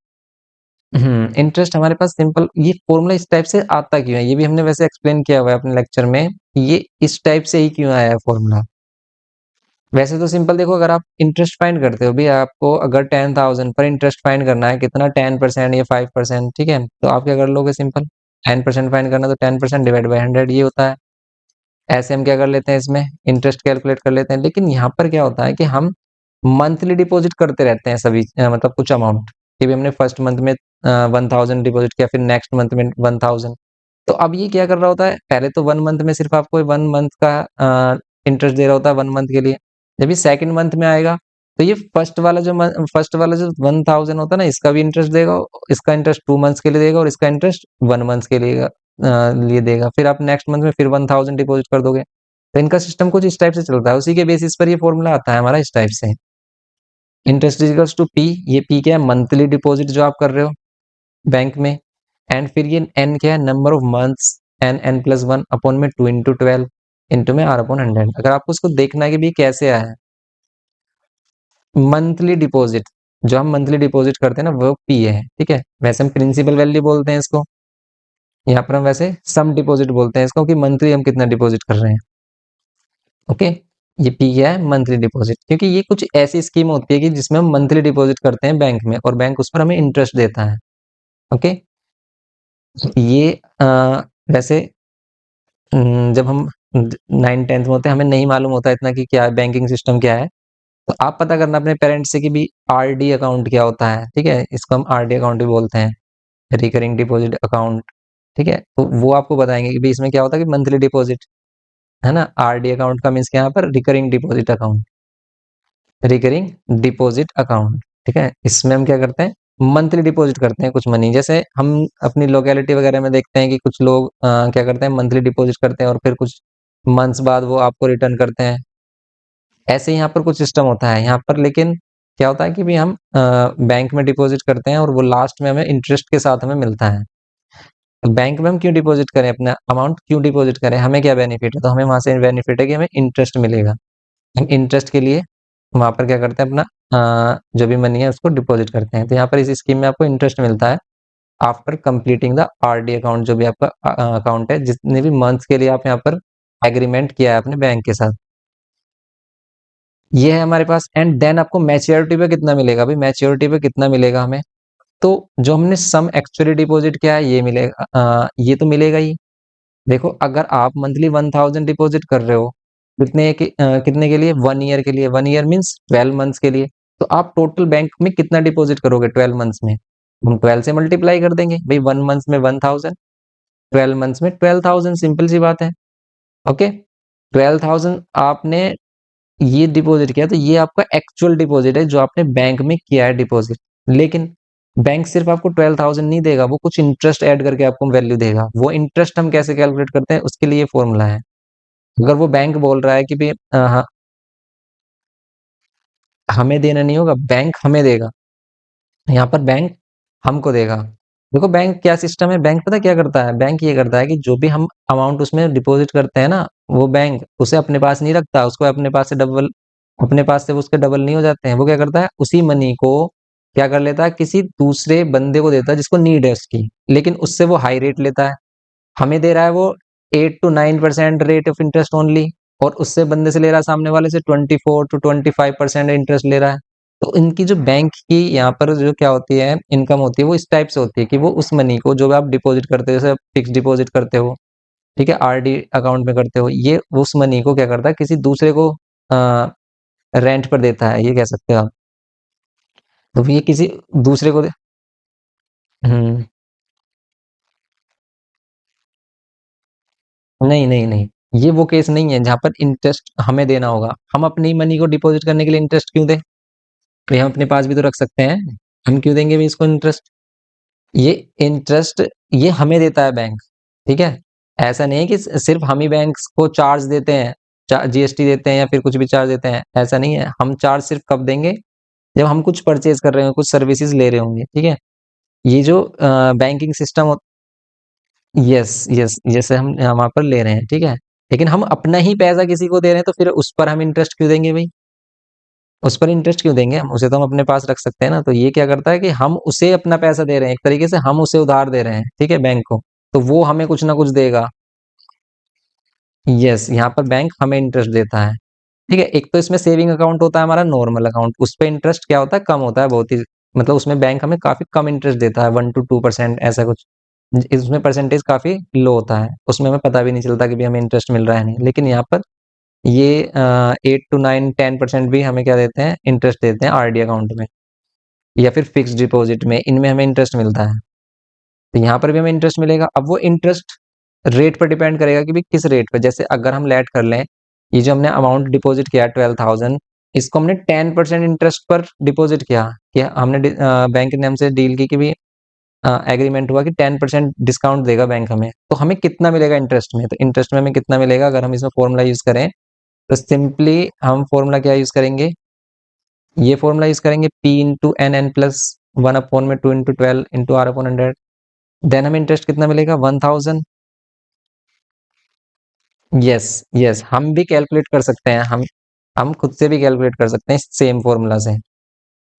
इंटरेस्ट हमारे पास सिंपल, ये फॉर्मूला इस टाइप से आता क्यों है, ये भी हमने वैसे एक्सप्लेन किया हुआ है अपने लेक्चर में। ये इस टाइप से ही क्यों आया है फॉर्मूला। वैसे तो सिंपल देखो, अगर आप इंटरेस्ट फाइंड करते हो भी, आपको अगर 10,000 पर इंटरेस्ट फाइंड करना है, कितना, 10% या 5%, ठीक है, तो आप क्या कर लोगे, सिंपल 10% फाइंड करना तो 10% डिवाइड बाई 100 ये होता है। ऐसे हम क्या कर लेते हैं, इसमें इंटरेस्ट कैलकुलेट कर लेते हैं। लेकिन यहाँ पर क्या होता है कि हम मंथली डिपॉजिट करते रहते हैं सभी मतलब कुछ अमाउंट, कि भी हमने फर्स्ट मंथ में 1,000 डिपॉजिट किया, फिर नेक्स्ट मंथ में 1,000। तो अब ये क्या कर रहा होता है, पहले तो 1 मंथ में सिर्फ आपको 1 मंथ का इंटरेस्ट दे रहा होता है 1 मंथ के लिए। जब ये सेकंड मंथ में आएगा तो ये फर्स्ट वाला जो 1,000 होता है ना, इसका भी इंटरेस्ट देगा, इसका इंटरेस्ट 2 मंथ्स के लिए देगा और इसका इंटरेस्ट 1 मंथ के लिए देगा। फिर आप नेक्स्ट मंथ में फिर 1,000 डिपॉजिट कर दोगे। तो इनका सिस्टम कुछ इस टाइप से चलता है, उसी के बेसिस पर ये फॉर्मूला आता है हमारा इस टाइप से। इंटरेस्ट इजिकल्स टू पी, ये पी क्या है, मंथली डिपॉजिट जो आप कर रहे हो बैंक में। एंड फिर ये एन क्या है, number of months, N plus one upon में 2 इंटू 12 इंटू में आर अपॉन 100। अगर आपको उसको देखना है कि भी कैसे आया है, मंथली डिपॉजिट, जो हम मंथली डिपॉजिट करते हैं ना, वो पी है, ठीक है। वैसे हम प्रिंसिपल वैल्यू बोलते हैं इसको, यहाँ पर हम वैसे सम डिपॉजिट बोलते हैं इसको, कि मंथली हम कितना डिपॉजिट कर रहे हैं। ओके, ये पी क्या है, मंथली डिपॉजिट, क्योंकि ये कुछ ऐसी स्कीम होती है कि जिसमें हम मंथली डिपॉजिट करते हैं बैंक में और बैंक उस पर हमें इंटरेस्ट देता है। ओके, ये वैसे जब हम 9th 10th में होते हैं, हमें नहीं मालूम होता इतना कि क्या बैंकिंग सिस्टम क्या है। तो आप पता करना अपने पेरेंट्स से कि भी आरडी अकाउंट क्या होता है, ठीक है, इसको हम आरडी अकाउंट भी बोलते हैं, रिकरिंग डिपॉजिट अकाउंट, ठीक है। तो वो आपको बताएंगे कि भी इसमें क्या होता है, कि मंथली डिपॉजिट है ना। आरडी अकाउंट का मीन्स क्या, यहाँ पर recurring deposit account, recurring deposit account, ठीक है। इसमें हम क्या करते हैं, मंथली डिपॉजिट करते हैं कुछ मनी। जैसे हम अपनी लोकेलिटी वगैरह में देखते हैं कि कुछ लोग क्या करते हैं, मंथली डिपॉजिट करते हैं और फिर कुछ मंथ्स बाद वो आपको रिटर्न करते हैं। ऐसे यहाँ पर कुछ सिस्टम होता है यहाँ पर। लेकिन क्या होता है कि भी हम बैंक में डिपॉजिट करते हैं और वो लास्ट में हमें इंटरेस्ट के साथ हमें मिलता है। तो बैंक में हम क्यों डिपॉजिट करें, अपना अमाउंट क्यों डिपॉजिट करें, हमें क्या बेनिफिट है, तो हमें वहां से बेनिफिट है कि हमें इंटरेस्ट मिलेगा। हम इंटरेस्ट के लिए वहां पर क्या करते हैं, अपना जो भी मनी है उसको डिपॉजिट करते हैं। तो यहाँ पर इस स्कीम में आपको इंटरेस्ट मिलता है after completing the RD account, जो भी आपका अकाउंट है, जितने भी मंथ्स के लिए आप यहाँ पर एग्रीमेंट किया है अपने बैंक के साथ, ये है हमारे पास। एंड देन आपको मैच्योरिटी पे कितना मिलेगा, भाई मैच्योरिटी पे कितना मिलेगा हमें, तो जो हमने सम एक्चुअली डिपॉजिट किया है ये मिलेगा, ये तो मिलेगा ही। देखो अगर आप मंथली 1,000 डिपॉजिट कर रहे हो, कितने के लिए, 1 ईयर के लिए, 1 ईयर मीन्स 12 मंथ्स के लिए, तो आप टोटल बैंक में कितना डिपॉजिट करोगे 12 मंथ्स में, हम 12 से मल्टीप्लाई कर देंगे भाई। 1 मंथ में 1,000, 12 मंथ्स में 12,000, सिंपल सी बात है। ओके, 12,000 आपने ये डिपॉजिट किया, तो ये आपका एक्चुअल डिपॉजिट है जो आपने बैंक में किया है डिपॉजिट। लेकिन बैंक सिर्फ आपको 12,000 नहीं देगा, वो कुछ इंटरेस्ट ऐड करके आपको वैल्यू देगा। वो इंटरेस्ट हम कैसे कैलकुलेट करते हैं, उसके लिए फॉर्मूला है। अगर वो बैंक बोल रहा है कि भी हाँ, हमें देना नहीं होगा, बैंक हमें देगा, यहाँ पर बैंक हमको देगा। देखो बैंक क्या सिस्टम है, बैंक पता क्या करता है, बैंक ये करता है कि जो भी हम अमाउंट उसमें डिपॉजिट करते हैं ना, वो बैंक उसे अपने पास नहीं रखता, उसको अपने पास से डबल, अपने पास से वो उसके डबल नहीं हो जाते हैं। वो क्या करता है, उसी मनी को क्या कर लेता है, किसी दूसरे बंदे को देता है जिसको नीड है उसकी, लेकिन उससे वो हाई रेट लेता है। हमें दे रहा है वो 8 to 9% rate of interest only, और उससे बंदे से ले रहा है, सामने वाले से 24 to 25% इंटरेस्ट ले रहा है। तो इनकी जो बैंक की यहाँ पर जो क्या होती है, इनकम होती है, वो इस टाइप से होती है कि वो उस मनी को जो आप डिपॉजिट करते हो, जैसे फिक्स डिपॉजिट करते हो, ठीक है, आरडी अकाउंट में करते हो, ये उस मनी को क्या करता है, किसी दूसरे को रेंट पर देता है, ये कह सकते हो आप। तो ये किसी दूसरे को हम्म नहीं नहीं नहीं, ये वो केस नहीं है जहां पर इंटरेस्ट हमें देना होगा। हम अपनी मनी को डिपॉजिट करने के लिए इंटरेस्ट क्यों दें? भाई हम अपने पास भी तो रख सकते हैं, हम क्यों देंगे भाई इसको इंटरेस्ट? ये इंटरेस्ट ये हमें देता है बैंक, ठीक है। ऐसा नहीं है कि सिर्फ हम ही बैंक को चार्ज देते हैं, जीएसटी देते हैं या फिर कुछ भी चार्ज देते हैं, ऐसा नहीं है। हम चार्ज सिर्फ कब देंगे? जब हम कुछ परचेज कर रहे हो, कुछ सर्विसेज ले रहे होंगे, ठीक है। ये जो बैंकिंग सिस्टम, यस यस, जैसे हम वहां पर ले रहे हैं, ठीक है। लेकिन हम अपना ही पैसा किसी को दे रहे हैं तो फिर उस पर हम इंटरेस्ट क्यों देंगे भाई? उस पर इंटरेस्ट क्यों देंगे? हम उसे तो हम अपने पास रख सकते हैं ना। तो ये क्या करता है कि हम उसे अपना पैसा दे रहे हैं, एक तरीके से हम उसे उधार दे रहे हैं, ठीक है, बैंक को। तो वो हमें कुछ ना कुछ देगा। यस, यहाँ पर बैंक हमें इंटरेस्ट देता है, ठीक है। एक तो इसमें सेविंग अकाउंट होता है हमारा, नॉर्मल अकाउंट, उस पर इंटरेस्ट क्या होता है, कम होता है बहुत ही। मतलब उसमें बैंक हमें काफी कम इंटरेस्ट देता है, 1 to 2% ऐसा कुछ। इसमें परसेंटेज काफी लो होता है, उसमें हमें पता भी नहीं चलता कि भी हमें इंटरेस्ट मिल रहा है नहीं। लेकिन यहाँ पर ये 8 to 9 10% भी हमें क्या देते हैं, इंटरेस्ट देते हैं आरडी अकाउंट में या फिर फिक्स डिपॉजिट में, इनमें हमें इंटरेस्ट मिलता है। तो यहाँ पर भी हमें इंटरेस्ट मिलेगा। अब वो इंटरेस्ट रेट पर डिपेंड करेगा कि भी किस रेट पर। जैसे अगर हम लेट कर लें, ये जो हमने अमाउंट डिपॉजिट किया 12,000, इसको हमने 10% इंटरेस्ट पर डिपॉजिट किया, कि हमने बैंक ने हमसे डील की कि भी एग्रीमेंट हुआ कि 10% डिस्काउंट देगा बैंक हमें, तो हमें कितना मिलेगा इंटरेस्ट में? तो इंटरेस्ट में हमें कितना मिलेगा अगर हम इसमें फॉर्मूला यूज करें, तो सिंपली हम फॉर्मूला क्या यूज करेंगे, ये फॉर्मूला यूज करेंगे P into NN+1/2 into 12 into R/100। Then हमें इंटरेस्ट कितना मिलेगा, 1000। यस यस, हम भी कैलकुलेट कर सकते हैं, हम खुद से भी कैलकुलेट कर सकते हैं सेम फॉर्मूला से।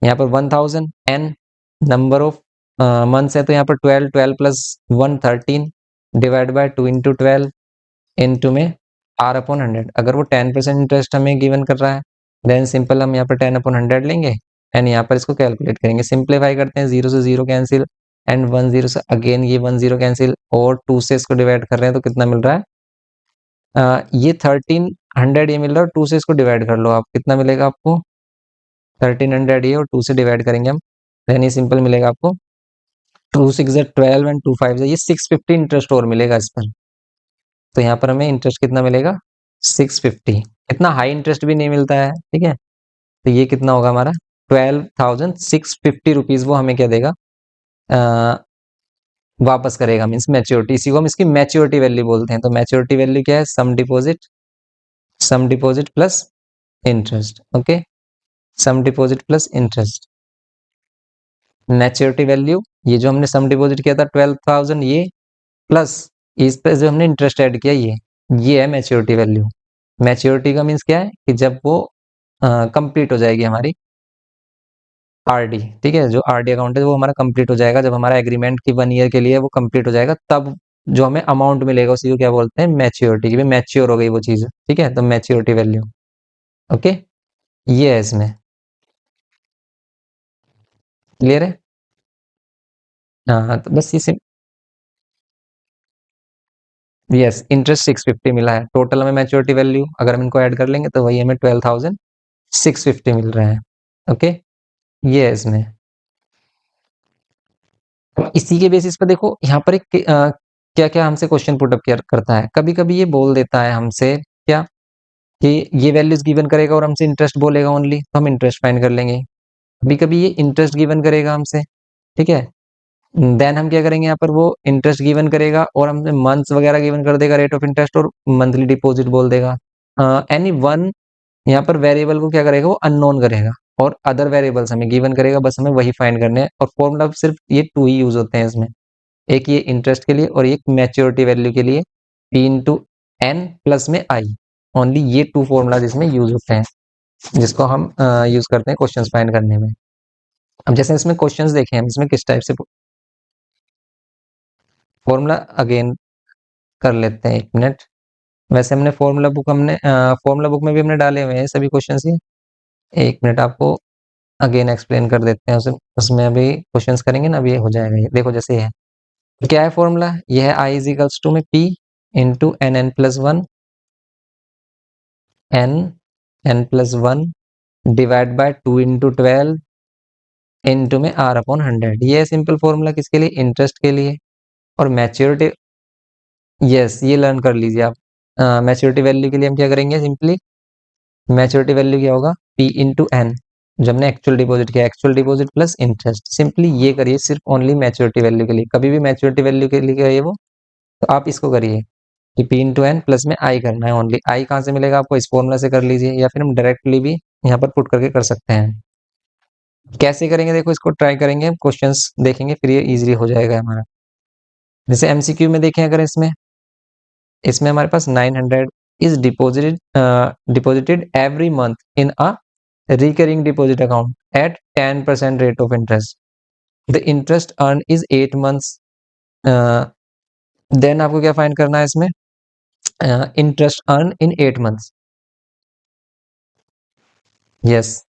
यहाँ पर 1000 एन नंबर ऑफ मंथ्स है, तो यहाँ पर 12, 12 plus 1 13 divide by 2 into 12 into में R/100। अगर वो 10% इंटरेस्ट हमें गिवन कर रहा है, देन सिंपल हम यहाँ पर 10/100 लेंगे एंड यहाँ पर इसको कैलकुलेट करेंगे। सिंप्लीफाई करते हैं, 0 से 0 कैंसिल एंड 1 0 से अगेन ये 1 0 कैंसिल, और 2 से इसको डिवाइड कर रहे हैं तो कितना मिल रहा है, ये 1300 ये मिल रहा है, और 2 से इसको डिवाइड कर लो आप, कितना मिलेगा आपको, 1300 ये, और 2 से डिवाइड करेंगे हम, देन ये सिंपल मिलेगा आपको 2 6 12 एंड 2 5 ये 650 इंटरेस्ट और मिलेगा इस पर। तो यहाँ पर हमें इंटरेस्ट कितना मिलेगा, 650। इतना हाई इंटरेस्ट भी नहीं मिलता है, ठीक है। तो ये कितना होगा हमारा, 12,650 रुपीज वो हमें क्या देगा, वापस करेगा, मीन्स मैच्योरिटी। इसी को हम इसकी मैच्योरिटी वैल्यू बोलते हैं। तो मैच्योरिटी वैल्यू क्या है, sum deposit plus interest, okay, sum deposit plus interest. Maturity value, ये जो हमने सम डिपॉजिट किया था 12,000 ये, प्लस इस पे जो हमने इंटरेस्ट ऐड किया ये है मैच्योरिटी वैल्यू। मैच्योरिटी का मीन्स क्या है कि जब वो कंप्लीट हो जाएगी हमारी आरडी, ठीक है, जो आरडी अकाउंट है वो हमारा कंप्लीट हो जाएगा, जब हमारा एग्रीमेंट की 1 ईयर के लिए वो कंप्लीट हो जाएगा, तब जो हमें अमाउंट मिलेगा उसी को क्या बोलते हैं, मैच्योरिटी, की मैच्योर हो गई वो चीज, ठीक है। तो मैच्योरिटी वैल्यू, ओके, ये है इसमें, क्लियर है। हाँ तो बस ये यस, इंटरेस्ट 650 मिला है टोटल हमें। मैच्योरिटी वैल्यू अगर हम इनको ऐड कर लेंगे तो वही हमें 12,650 मिल रहा है, ओके, ये है इसमें। अब इसी के बेसिस पर देखो यहाँ पर एक क्या क्या हमसे क्वेश्चन पुट अप करता है, कभी कभी ये बोल देता है हमसे क्या, कि ये वैल्यूज गिवन करेगा और हमसे इंटरेस्ट बोलेगा ओनली, तो हम इंटरेस्ट फाइंड कर लेंगे। कभी कभी ये इंटरेस्ट गिवन करेगा हमसे, ठीक है, देन हम क्या करेंगे, यहाँ पर वो इंटरेस्ट गिवन करेगा और हमसे मंथ्स वगैरह गिवन कर देगा, रेट ऑफ इंटरेस्ट और मंथली डिपॉजिट बोल देगा। एनी वन यहाँ पर वेरिएबल को क्या करेगा, वो अननोन करेगा, और अदर वेरिएबल्स हमें गिवन करेगा, बस हमें वही फाइंड करने हैं। और फॉर्मूला सिर्फ ये 2 ही यूज होते हैं इसमें, एक ये इंटरेस्ट के लिए और एक मैच्योरिटी वैल्यू के लिए, P/N प्लस में I, ओनली ये 2 फॉर्मूला जिसमें यूज होते हैं, जिसको हम यूज करते हैं क्वेश्चंस फाइंड करने में। अब जैसे इसमें क्वेश्चंस देखे हम, इसमें किस टाइप से फॉर्मूला अगेन कर लेते हैं, 1 मिनट। वैसे हमने फॉर्मूला बुक में भी हमने डाले हुए हैं सभी क्वेश्चंस ही। 1 मिनट, आपको अगेन एक्सप्लेन कर देते हैं उसे, उसमें अभी क्वेश्चंस करेंगे ना, अभी ये हो जाएगा। ये देखो जैसे ये है, क्या है फॉर्मूला, ये है I इजिकल्स टू में P into NN+1 N+1 divide by 2 into 12 into में R/100। ये है सिंपल फॉर्मूला किसके लिए, इंटरेस्ट के लिए। और मैच्योरिटी, यस, ये लर्न कर लीजिए आप, मैच्योरिटी वैल्यू के लिए हम क्या करेंगे, सिंपली मैच्योरिटी वैल्यू क्या होगा, P इंटू एन, जो हमने एक्चुअल डिपॉजिट किया, actual deposit plus interest. Simply ये करिए सिर्फ ओनली मैच्योरिटी वैल्यू के लिए, कभी भी मैच्योरिटी वैल्यू के लिए करिए वो, तो आप इसको करिए कि P इंटू एन प्लस में आई करना है ओनली। आई कहाँ से मिलेगा आपको, इस फॉर्मूला से कर लीजिए, या फिर हम डायरेक्टली भी यहाँ पर पुट करके कर सकते हैं। कैसे करेंगे, देखो इसको ट्राई करेंगे, क्वेश्चंस देखेंगे, फिर ये इजीली हो जाएगा हमारा। जैसे एमसीक्यू में देखें, अगर इसमें इसमें हमारे पास 900 is deposited every month in a recurring deposit account at 10% rate of interest, the interest earn is 8 months. Then आपको क्या फाइंड करना है इसमें, interest earn in 8 months. Yes,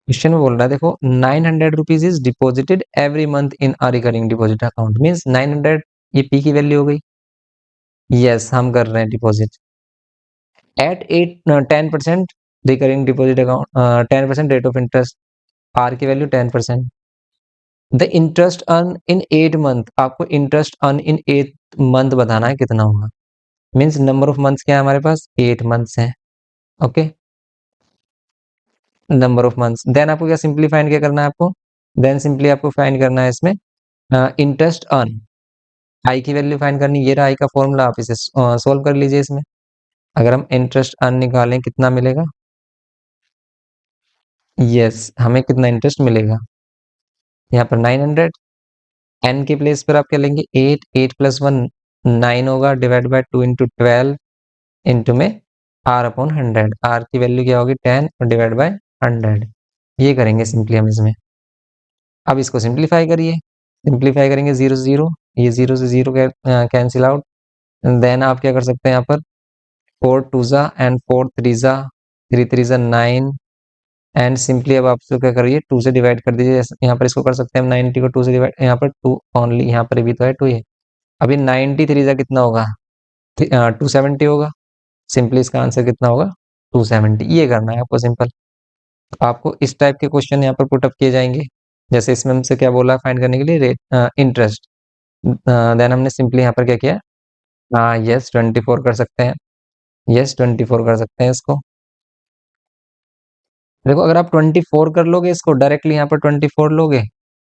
question में बोल रहा है, देखो 900 rupees is deposited every month in a recurring deposit account, means 900, ये पी की वैल्यू हो गई। यस, हम कर रहे हैं deposit at 10% recurring deposit account, 10% rate of interest, R की value 10%। The interest earn in 8 month, आपको इंटरेस्ट अर्न इन 8 मंथ बताना है कितना होगा, मीन्स नंबर ऑफ मंथ्स क्या है हमारे पास, 8 मंथ्स हैं। Okay, number of months. Then आपको क्या सिंपली फाइंड क्या करना है आपको, देन सिंपली आपको फाइंड करना है इसमें इंटरेस्ट अर्न, आई की वैल्यू फाइंड करनी, ये रहा आई का फॉर्मूला, आप इसे सोल्व कर लीजिए इसमें। अगर हम इंटरेस्ट अर्न निकालें कितना मिलेगा, यस, हमें कितना इंटरेस्ट मिलेगा, यहाँ पर 900, एन के प्लेस पर आप क्या लेंगे, 8, 8 प्लस 1 9 होगा, डिवाइड बाय 2 इंटू 12 इंटू में आर अपॉन 100, आर की वैल्यू क्या होगी 10 और डिवाइड बाय 100, ये करेंगे सिंपली हम इसमें। अब इसको सिंप्लीफाई करिए, सिंप्लीफाई करेंगे 0 से 0, ये 0 से 0 कैंसिल आउट। देन आप क्या कर सकते हैं यहाँ पर, 4 टू ज़ा एंड 4 थ्री ज़ा, 3 3 ज़ा 9, एंड सिंपली अब आप इसको क्या करिए 2 से डिवाइड कर दीजिए, यहाँ पर इसको कर सकते हैं हम 90 को 2 से डिवाइड, यहाँ पर 2 ओनली, यहाँ पर भी तो है 2, ये अभी 93 ज़ा कितना होगा, 270 होगा। सिंपली इसका आंसर कितना होगा, 270, ये करना है आपको सिंपल। आपको इस टाइप के क्वेश्चन यहाँ पर पुटअप किए जाएंगे, जैसे इसमें हमसे क्या बोला फाइंड करने के लिए, रेट इंटरेस्ट, देन हमने सिंपली यहाँ पर क्या किया, यस 24 कर सकते हैं, यस 24 कर सकते हैं इसको। देखो अगर आप 24 कर लोगे इसको डायरेक्टली, यहाँ पर 24 लोगे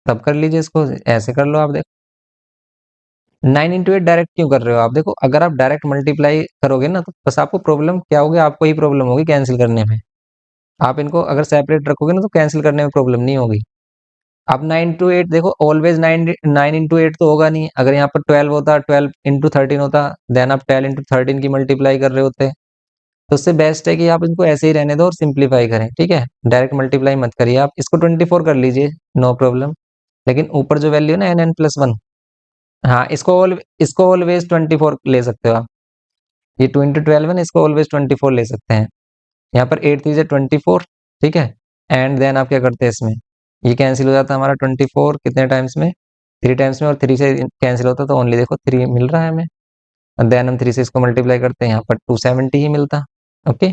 तब कर लीजिए इसको, ऐसे कर लो आप, देखो 9 इंटू 8 डायरेक्ट क्यों कर रहे हो आप, देखो अगर आप डायरेक्ट मल्टीप्लाई करोगे ना तो बस आपको प्रॉब्लम क्या होगी, आपको ही प्रॉब्लम होगी कैंसिल करने में। आप इनको अगर सेपरेट रखोगे ना तो कैंसिल करने में प्रॉब्लम नहीं होगी। अब 9 टू 8 देखो, ऑलवेज 9 इंटू 8 तो होगा नहीं, अगर यहाँ पर 12 होता, 12 इंटू 13 होता, देन आप 12 इंटू 13 की मल्टीप्लाई कर रहे होते, तो उससे बेस्ट है कि आप इनको ऐसे ही रहने दो और सिंप्लीफाई करें, ठीक है, डायरेक्ट मल्टीप्लाई मत करिए, आप इसको 24 कर लीजिए, नो प्रॉब्लम। लेकिन ऊपर जो वैल्यू है ना n+1, हाँ इसको ऑलवेज 24 ले सकते हो आप, ये 2 इंटू 12 है ना, इसको ऑलवेज 24 ले सकते हैं। यहाँ पर 8 3 24, ठीक है, एंड देन आप क्या करते हैं इसमें, ये कैंसिल हो जाता है हमारा 24 कितने टाइम्स में, 3 टाइम्स में, और 3 से कैंसिल होता तो ओनली देखो 3 मिल रहा है हमें, देन हम 3 से इसको मल्टीप्लाई करते हैं, यहाँ पर 270 ही मिलता। ओके,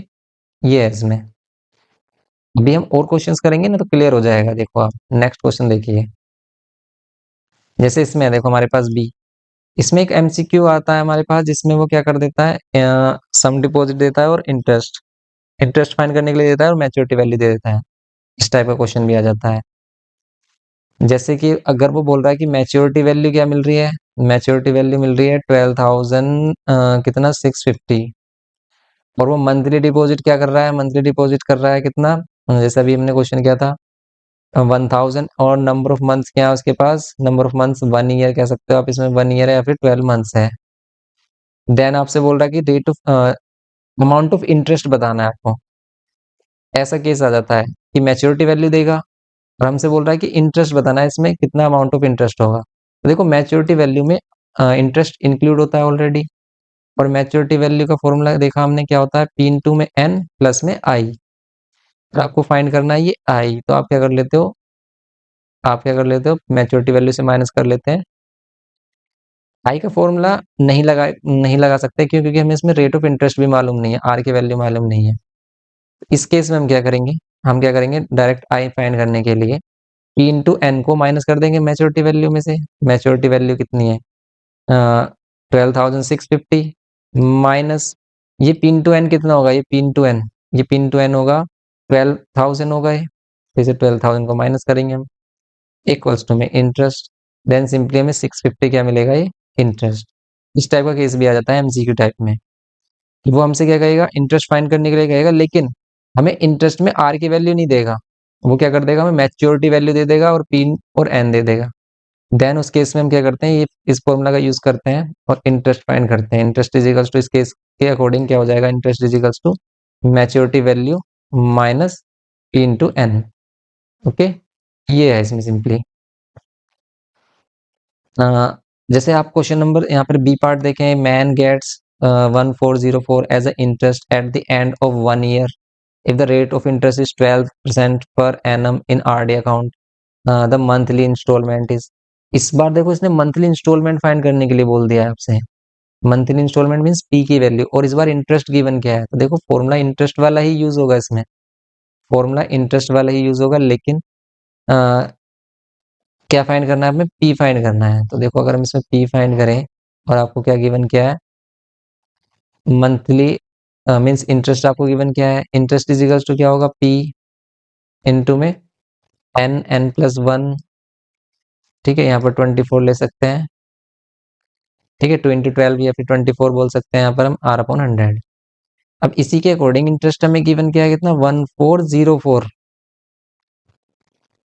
ये है इसमें। अभी हम और क्वेश्चंस करेंगे ना तो क्लियर हो जाएगा, देखो आप नेक्स्ट क्वेश्चन देखिए, जैसे इसमें देखो हमारे पास बी, इसमें एक एमसीक्यू आता है हमारे पास, जिसमें वो क्या कर देता है, सम डिपॉजिट देता है और इंटरेस्ट, इंटरेस्ट फाइंड करने के लिए देता है और मैच्योरिटी वैल्यू दे देता है, इस टाइप का क्वेश्चन भी आ जाता है। जैसे कि अगर वो बोल रहा है कि मैच्योरिटी वैल्यू क्या मिल रही है, मैच्योरिटी वैल्यू मिल रही है 12,000 कितना 650, और वो मंथली डिपॉजिट क्या कर रहा है, मंथली डिपॉजिट कर रहा है कितना, जैसे अभी हमने क्वेश्चन किया था 1000, और नंबर ऑफ मंथ्स क्या है उसके पास, नंबर ऑफ मंथ्स 1 ईयर कह सकते हो आप, इसमें 1 ईयर है या फिर 12 मंथ्स है। देन आपसे बोल रहा है कि rate of amount of interest बताना है आपको, ऐसा केस आ जाता है कि मैच्योरिटी वैल्यू देगा और हमसे बोल रहा है कि इंटरेस्ट बताना है, इसमें कितना अमाउंट ऑफ इंटरेस्ट होगा। तो देखो मैच्योरिटी वैल्यू में इंटरेस्ट इंक्लूड होता है ऑलरेडी, और मैच्योरिटी वैल्यू का फॉर्मूला देखा हमने क्या होता है, पी इंटू में एन प्लस में आई, तो आपको फाइंड करना है ये आई, तो आप क्या कर लेते हो, आप क्या कर लेते हो, मैच्योरिटी वैल्यू से माइनस कर लेते हैं। आई का फॉर्मूला नहीं लगा सकते, क्यों, क्योंकि हमें इसमें रेट ऑफ इंटरेस्ट भी मालूम नहीं है, आर की वैल्यू मालूम नहीं है। इस केस में हम क्या करेंगे, हम क्या करेंगे डायरेक्ट आई फाइंड करने के लिए पी इंटू एन को माइनस कर देंगे मैच्योरिटी वैल्यू में से, मैच्योरिटी वैल्यू कितनी है 12,650 माइनस ये पी इंटू एन कितना होगा, ये पी इंटू एन, ये पी इंटू एन होगा 12,000 होगा ये, जैसे 12,000 को माइनस करेंगे हम, इक्वल्स टू में इंटरेस्ट, देन सिंपली हमें 650 क्या मिलेगा, ये इंटरेस्ट। इस टाइप का केस भी आ जाता है एमसीक्यू टाइप में, कि वो हमसे क्या कहेगा, इंटरेस्ट फाइंड करने के लिए कहेगा, लेकिन हमें इंटरेस्ट में आर की वैल्यू नहीं देगा, वो क्या कर देगा, हमें मैच्योरिटी वैल्यू दे देगा और पी और एन दे देगा। देन उस केस में हम क्या करते हैं, ये इस फॉर्मूला का यूज करते हैं और इंटरेस्ट फाइंड करते हैं। इंटरेस्ट इज इक्वल्स टू, इस केस के अकॉर्डिंग क्या हो जाएगा, interest is equals to maturity value minus P into N. Okay, ये है इसमें सिंपली। जैसे आप क्वेश्चन नंबर यहाँ पर बी पार्ट देखें, man gets 1404 as a interest at the end of 1 year if the rate of interest is 12% per annum in RD account, the monthly installment is। इस बार देखो इसने मंथली इंस्टॉलमेंट फाइंड करने के लिए बोल दिया है आपसे, मंथली इंस्टॉलमेंट मींस पी की वैल्यू, और इस बार इंटरेस्ट गिवन क्या है, तो देखो फॉर्मूला इंटरेस्ट वाला ही यूज होगा इसमें, फॉर्मूला इंटरेस्ट वाला ही यूज होगा, लेकिन क्या फाइंड करना है हमें, पी फाइंड करना है। तो देखो अगर हम इसमें पी फाइंड करें और आपको क्या गिवन क्या है, मंथली मींस इंटरेस्ट आपको गिवन क्या है, इंटरेस्ट इज इक्वल्स टू क्या होगा, पी इनटू में एन प्लस वन, ठीक है, यहाँ पर 24 ले सकते हैं, ठीक है, 2012 या फिर 24 बोल सकते हैं यहाँ पर हम, आर अपॉन 100। अब इसी के अकॉर्डिंग इंटरेस्ट हमें गिवन किया है कितना, 1404,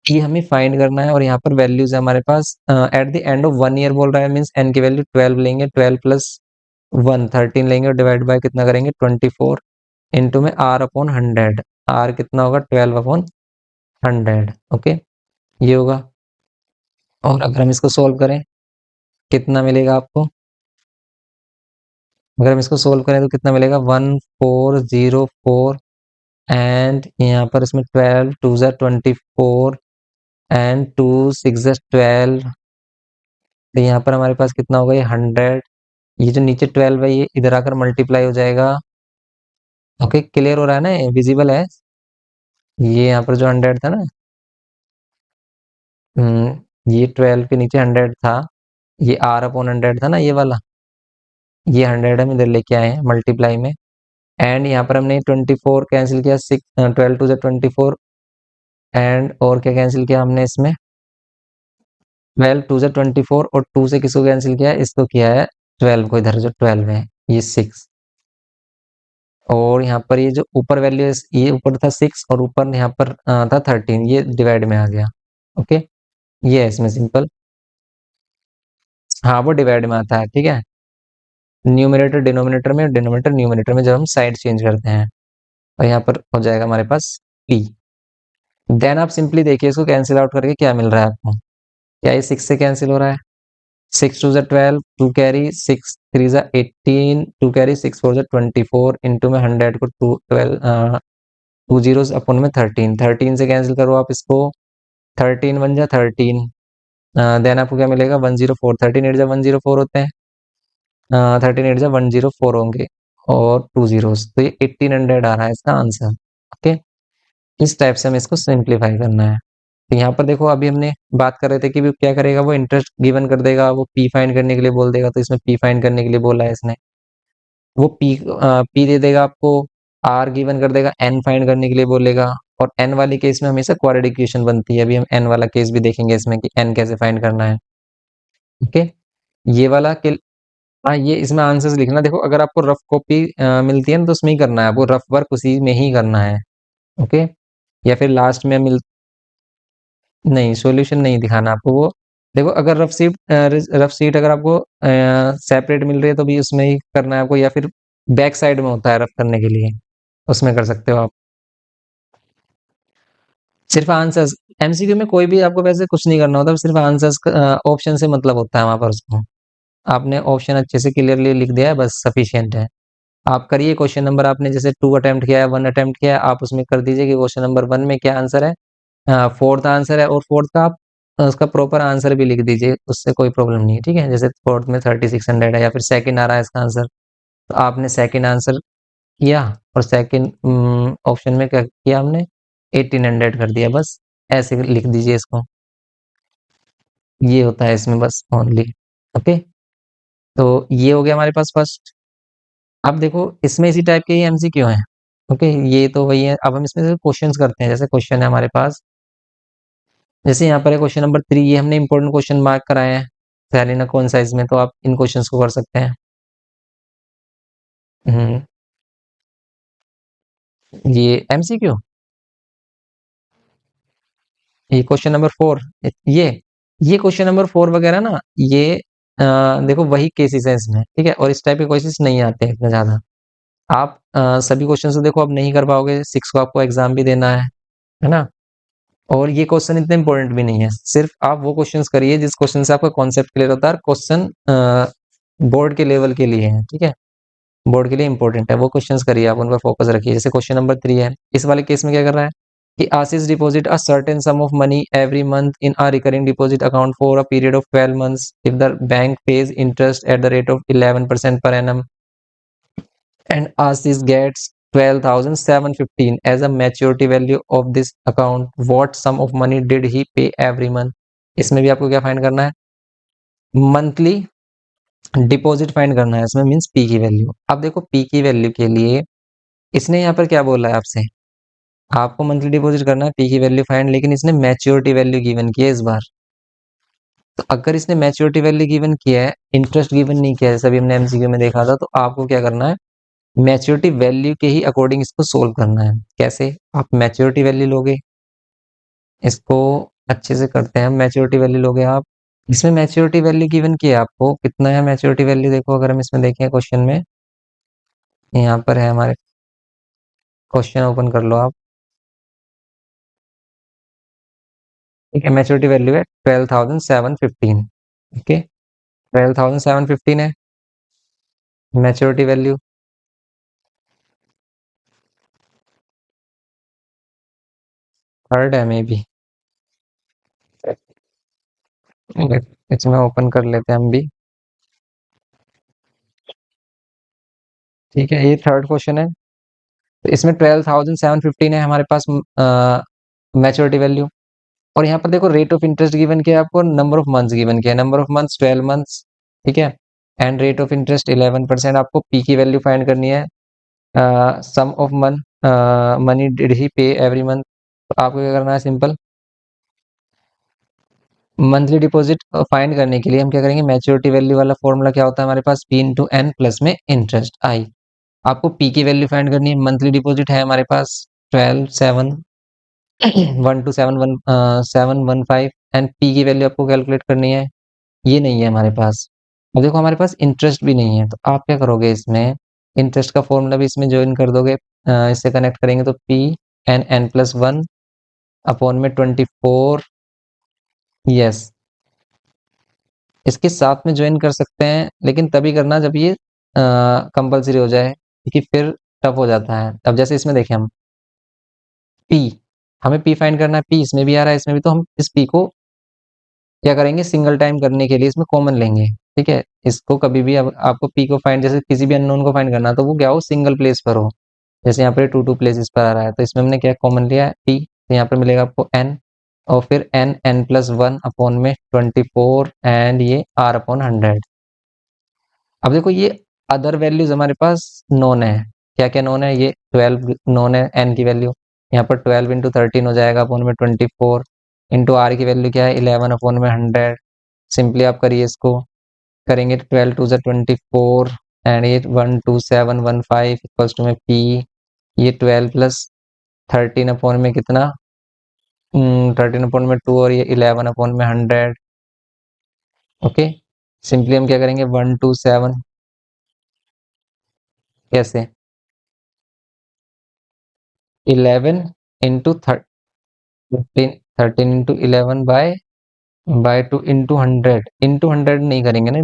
ये हमें फाइंड करना है, और यहाँ पर वैल्यूज है हमारे पास at the end of 1 year बोल रहा है, मींस एन की वैल्यू 12 लेंगे, 12 प्लस 1 13 लेंगे और डिवाइड बाय कितना करेंगे 24 इंटू में आर अपॉन 100, आर कितना होगा 12 अपॉन 100। ओके, ये होगा। और अगर हम इसको सोल्व करें कितना मिलेगा आपको, अगर हम इसको सोल्व करें तो कितना मिलेगा, 1404 एंड यहाँ पर इसमें 12 2 ज़ा 24 एंड 2 6 ज़ा 12, तो यहाँ पर हमारे पास कितना होगा, ये 100, ये जो नीचे 12 है ये इधर आकर मल्टीप्लाई हो जाएगा। ओके, क्लियर हो रहा है ना, विजिबल है, ये यहाँ पर जो 100 था ना, ये 12 के नीचे 100 था, ये आर अपॉन 100 था ना ये वाला, ये 100 हम इधर लेके आए हैं मल्टीप्लाई में, एंड यहाँ पर हमने 24 कैंसिल किया, 12 2 ज़ा 24 एंड और क्या कैंसिल किया हमने इसमें, 12 2 ज़ा 24 और 2 से किसको कैंसिल किया है, इसको किया है 12 को, इधर जो 12 है ये 6, और यहाँ पर ये जो ऊपर वैल्यू है, ये ऊपर था 6 और ऊपर यहाँ पर था 13, ये डिवाइड में आ गया। ओके, ये है इसमें सिंपल, हाँ वो डिवाइड में आता है, ठीक है, न्यूमरेटर डिनोमिनेटर में, डिनोमिनेटर न्यूमरेटर में जब हम साइड चेंज करते हैं, और यहाँ पर हो जाएगा हमारे पास p। देन आप सिंपली देखिए इसको कैंसिल आउट करके क्या मिल रहा है आपको, क्या ये 6 से कैंसिल हो रहा है, 6 2 ज़ा 12, 2 कैरी, 6 3 ज़ा 18, 2 कैरी, 6 4 ज़ा 24 इंटू में 100 को 2 जीरोस अपन में 13, 13 से कैंसिल करो आप इसको, 13 1 जा 13, देन आपको क्या मिलेगा 104, 13 8 जा 104 होते हैं, 13 8 जा 104 होंगे और 2 जीरोस, तो ये 1800 आ रहा है इसका आंसर। ओके, इस टाइप से हमें इसको सिंप्लीफाई करना है। तो यहाँ पर देखो अभी हमने बात कर रहे थे कि वो क्या करेगा, वो इंटरेस्ट गिवन कर देगा, वो पी फाइंड करने के लिए बोल देगा, तो इसमें पी फाइंड करने के लिए बोला है इसने, वो पी दे देगा आपको, आर गिवन कर देगा, एन फाइंड करने के लिए बोलेगा, और एन वाली केस में हमेशा क्वाड्रेटिक इक्वेशन बनती है, अभी हम एन वाला केस भी देखेंगे इसमें कि एन कैसे फाइंड करना है। ओके, ये वाला के, हाँ ये इसमें आंसर्स लिखना, देखो अगर आपको रफ कॉपी मिलती है ना तो उसमें ही करना है, वो रफ वर्क उसी में ही करना है। ओके, या फिर लास्ट में मिल, नहीं सॉल्यूशन नहीं दिखाना आपको, वो देखो अगर रफ सीट अगर आपको सेपरेट मिल रही है तो भी उसमें ही करना है आपको, या फिर बैक साइड में होता है रफ करने के लिए, उसमें कर सकते हो आप। सिर्फ आंसर्स, एमसीक्यू में कोई भी आपको वैसे कुछ नहीं करना होता, सिर्फ आंसर्स ऑप्शन से मतलब होता है वहां पर, उसको आपने ऑप्शन अच्छे से क्लियरली लिख दिया है बस सफिशियंट है। आप करिए क्वेश्चन नंबर, आपने जैसे 2 अटेम्प्ट किया है, 1 अटेम्प्ट किया है, आप उसमें कर दीजिए कि क्वेश्चन नंबर 1 में क्या आंसर है, फोर्थ आंसर है, और फोर्थ का आप उसका प्रॉपर आंसर भी लिख दीजिए, उससे कोई प्रॉब्लम नहीं है, ठीक है, जैसे फोर्थ में 3600 है या फिर सेकंड आ रहा है इसका आंसर, तो आपने सेकंड आंसर किया और सेकंड ऑप्शन में क्या किया हमने, 1800 कर दिया, बस ऐसे लिख दीजिए इसको, ये होता है इसमें बस ओनली। ओके, तो ये हो गया हमारे पास फर्स्ट। अब देखो इसमें इसी टाइप के ही एमसीक्यू हैं। ओके, ये तो वही है। अब हम इसमें से क्वेश्चंस करते हैं। जैसे क्वेश्चन है हमारे पास, जैसे यहाँ पर है क्वेश्चन नंबर 3, ये हमने इंपॉर्टेंट क्वेश्चन मार्क कराए हैं सेलिना कौन साइज में, तो आप इन क्वेश्चंस को कर सकते हैं। हम्म, ये एमसीक्यू, ये क्वेश्चन नंबर 4, ये ये क्वेश्चन नंबर 4 वगैरह ना, ये देखो वही केसेस है इसमें, ठीक है। और इस टाइप के क्वेश्चंस नहीं आते हैं इतना ज्यादा। आप सभी क्वेश्चन तो देखो अब नहीं कर पाओगे, 6 को आपको एग्जाम भी देना है ना। और ये क्वेश्चन इतने इंपॉर्टेंट भी नहीं है, सिर्फ आप वो क्वेश्चंस करिए जिस क्वेश्चन से आपका कॉन्सेप्ट क्लियर होता है। क्वेश्चन बोर्ड के लेवल के लिए है, ठीक है, बोर्ड के लिए इंपॉर्टेंट है, वो क्वेश्चंस करिए, आप उन पर फोकस रखिए। जैसे क्वेश्चन नंबर 3 है, इस वाले केस में क्या कर रहा है कि Ashish deposit a certain sum of money every month in a recurring deposit account for a period of 12 months if the bank pays interest at the rate of 11% per annum and Ashish gets 12,715 as a maturity value of this account, what sum of money did he pay every month? इसमें भी आपको क्या find करना है, monthly deposit find करना है। इसमें means P की वैल्यू। अब देखो पी की वैल्यू के लिए इसने यहाँ पर क्या बोला है आपसे, आपको मंथली डिपॉजिट करना है, पी की वैल्यू फाइंड, लेकिन इसने मैच्योरिटी वैल्यू गिवन की है इस बार। तो अगर इसने मैच्योरिटी वैल्यू गिवन किया है, इंटरेस्ट गिवन नहीं किया है, जैसे अभी हमने एमसीक्यू में देखा था, तो आपको क्या करना है, मैच्योरिटी वैल्यू के ही अकॉर्डिंग इसको सोल्व करना है। कैसे, आप मैच्योरिटी वैल्यू लोगे, इसको अच्छे से करते हैं। मैच्योरिटी वैल्यू लोगे आप, इसमें मैच्योरिटी वैल्यू गिवन की है आपको, कितना है मैच्योरिटी वैल्यू, देखो अगर हम इसमें देखें क्वेश्चन में, यहाँ पर है हमारे, क्वेश्चन ओपन कर लो आप, ठीक है। मैच्योरिटी वैल्यू है 12,715, ओके, 12,715 है मैच्योरिटी वैल्यू। थर्ड है मे बी, इसमें ओपन कर लेते हैं हम भी, ठीक है। ये थर्ड क्वेश्चन है, तो इसमें 12,715 है हमारे पास मैच्योरिटी वैल्यू। और यहाँ पर देखो रेट ऑफ इंटरेस्ट गिवन किया है आपको, नंबर ऑफ मंथ्स गिवन किया है, नंबर ऑफ मंथ्स 12 मंथ्स, ठीक है। And rate of interest 11%। आपको पी की वैल्यू फाइंड करनी है, सम ऑफ मनी डिड ही पे एवरी मंथ। तो आपको क्या करना है, सिंपल, मंथली डिपॉजिट फाइंड करने के लिए हम क्या करेंगे, मैच्योरिटी वैल्यू वाला फॉर्मूला क्या होता है हमारे पास, पी इंटू एन प्लस में इंटरेस्ट आई। आपको पी की वैल्यू फाइंड करनी है, मंथली डिपॉजिट है हमारे पास 12,715 एंड पी की वैल्यू आपको कैलकुलेट करनी है, ये नहीं है हमारे पास। अब देखो हमारे पास इंटरेस्ट भी नहीं है, तो आप क्या करोगे, इसमें इंटरेस्ट का फॉर्मूला भी इसमें ज्वाइन कर दोगे, इससे कनेक्ट करेंगे तो P N N plus one upon में 24, यस, इसके साथ में ज्वाइन कर सकते हैं, लेकिन तभी करना जब ये कंपलसरी हो जाए, क्योंकि फिर टफ हो जाता है। अब जैसे इसमें देखें हम पी, हमें पी फाइंड करना है, पी इसमें भी आ रहा है, इसमें भी, तो हम इस पी को क्या करेंगे, सिंगल टाइम करने के लिए इसमें कॉमन लेंगे, ठीक है। इसको कभी भी अब आपको पी को फाइंड, जैसे किसी भी अननोन को फाइंड करना, तो वो क्या हो, सिंगल प्लेस पर हो। जैसे यहाँ पर टू टू प्लेसेस पर आ रहा है, तो इसमें हमने क्या कॉमन लिया है, पी, तो यहाँ पर मिलेगा आपको एन, और फिर N N plus one upon में 24 एंड ये आर अपॉन 100। अब देखो ये अदर वैल्यूज हमारे पास नोन है, क्या क्या नोन है, ये 12 नोन है एन की वैल्यू, यहाँ पर 12 इंटू 13 हो जाएगा अपॉन में 24, इंटू आर की वैल्यू क्या है 11 अपॉन में 100। सिंपली आप करिए इसको, करेंगे तो 12 टू ज़ा 24 एंड ये 12715 इक्वल्स टू में पी, ये 12 प्लस 13 अपॉन में कितना, 13 अपॉन में 2, और ये 11 अपॉन में 100, ओके। सिंपली हम क्या करेंगे, 127, कैसे, 11 into 13 into 11 by 2 into 100, into 100 नहीं करेंगे ना,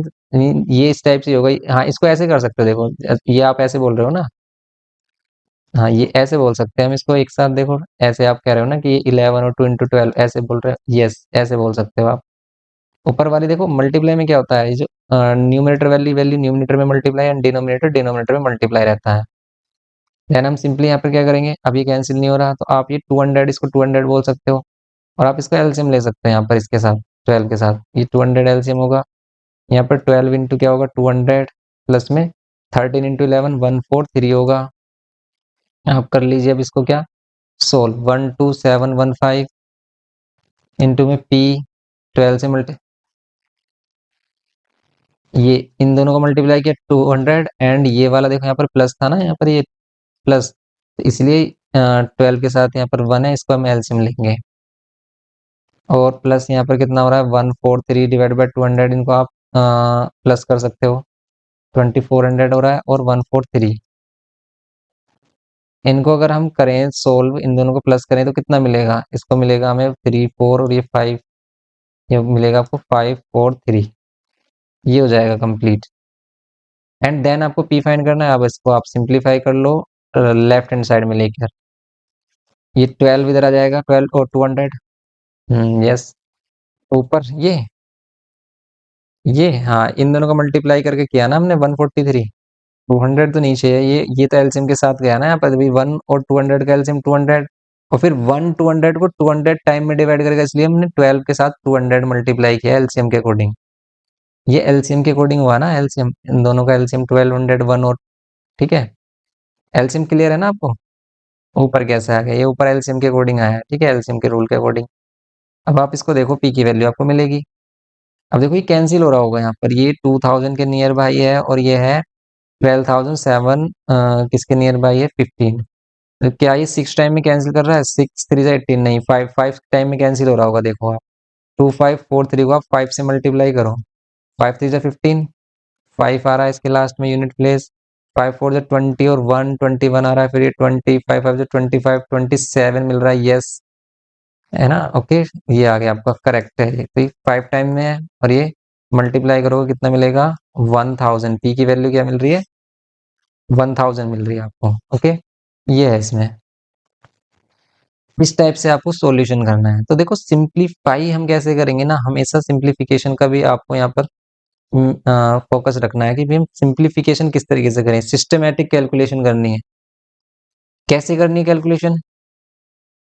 ये इस टाइप से होगा। हाँ, इसको ऐसे कर सकते हो, देखो ये आप ऐसे बोल रहे हो ना, हाँ ये ऐसे बोल सकते हैं हम इसको एक साथ, देखो ऐसे आप कह रहे हो ना कि ये 11 और 2 इंटू 12 ऐसे बोल रहे हो, यस ऐसे बोल सकते हो आप। ऊपर वाली देखो मल्टीप्लाई में क्या होता है, ये जो न्यूमरेटर वैल्यू वैल्यू न्यूमरेटर में मल्टीप्लाई एंड डिनोमिनेटर डिनोमिनेटर में मल्टीप्लाई रहता है। देन हम सिंपली यहाँ पर क्या करेंगे, अब ये कैंसिल नहीं हो रहा, तो आप ये 200 इसको 200 बोल सकते हो, और आप इसका एलसीएम ले सकते हैं यहाँ पर इसके साथ 12 के साथ, ये 200 एलसीएम होगा, यहाँ पर 12 इंटू क्या होगा 200 प्लस में 13 इंटू 11 143 होगा। आप कर लीजिए अब इसको क्या सोल्व 12715 इंटू में पी 12 से मल्टी ये इन दोनों को मल्टीप्लाई किया 200 एंड ये वाला देखो यहाँ पर प्लस था ना यहाँ पर ये प्लस तो इसलिए 12 के साथ यहाँ पर 1 है इसको हम एलसीएम लिखेंगे और प्लस यहाँ पर कितना हो रहा है 143 डिवाइड बाई 200 इनको आप प्लस कर सकते हो 2400 हो रहा है और 143 इनको अगर हम करें सोल्व इन दोनों को प्लस करें तो कितना मिलेगा इसको मिलेगा हमें 3 4 और ये 5 ये मिलेगा आपको 543 ये हो जाएगा कंप्लीट एंड देन आपको पी फाइंड करना है अब इसको आप सिंप्लीफाई कर लो लेफ्ट हैंड साइड में लेकर ये 12 इधर आ जाएगा 12 और 200 यस ऊपर ये हाँ इन दोनों को मल्टीप्लाई करके किया ना हमने 143 200 तो नीचे है ये तो एलसीएम के साथ गया ना यहाँ पर अभी 1 और 200 का एलसीएम 200 और फिर 1 200 को 200 टाइम में डिवाइड करेगा इसलिए हमने 12 के साथ 200 मल्टीप्लाई किया एलसीएम के अकॉर्डिंग ये एलसीएम के अकॉर्डिंग हुआ ना एलसीएम इन दोनों का एलसीएम 1200 1 और ठीक है एलसीएम क्लियर है ना आपको ऊपर कैसे आ गया ये ऊपर एलसीएम के अकॉर्डिंग आया है ठीक है एलसीएम के रूल के अकॉर्डिंग अब आप इसको देखो पी की वैल्यू आपको मिलेगी अब देखो ये कैंसिल हो रहा होगा यहाँ पर ये 2000 के नियर बाई है और ये है 12,007 किसके नियर बाई है 15 तो क्या ये 6 टाइम में कैंसिल कर रहा है 6 3 से 18 नहीं 5 5 टाइम में कैंसिल हो रहा होगा देखो आप 2543 को आप 5 से मल्टीप्लाई करो 5 3 से 15 5 आ रहा है इसके लास्ट में यूनिट प्लेस 5 4 से 20 और 1 21 आ रहा है फिर ये 20 5 5 से 25 27 मिल रहा है यस है ना ओके ये आ गया आपका करेक्ट है ये तो 5 टाइम में है और ये मल्टीप्लाई करोगे कितना मिलेगा 1000 पी की वैल्यू क्या मिल रही है 1000 मिल रही है आपको ओके ये है इसमें इस टाइप से आपको सॉल्यूशन करना है तो देखो सिंप्लीफाई हम कैसे करेंगे ना हमेशा सिंप्लीफिकेशन का भी आपको यहाँ पर फोकस रखना है कि भी हम सिंप्लीफिकेशन किस तरीके से करें सिस्टमेटिक कैलकुलेशन करनी है कैसे करनी है calculation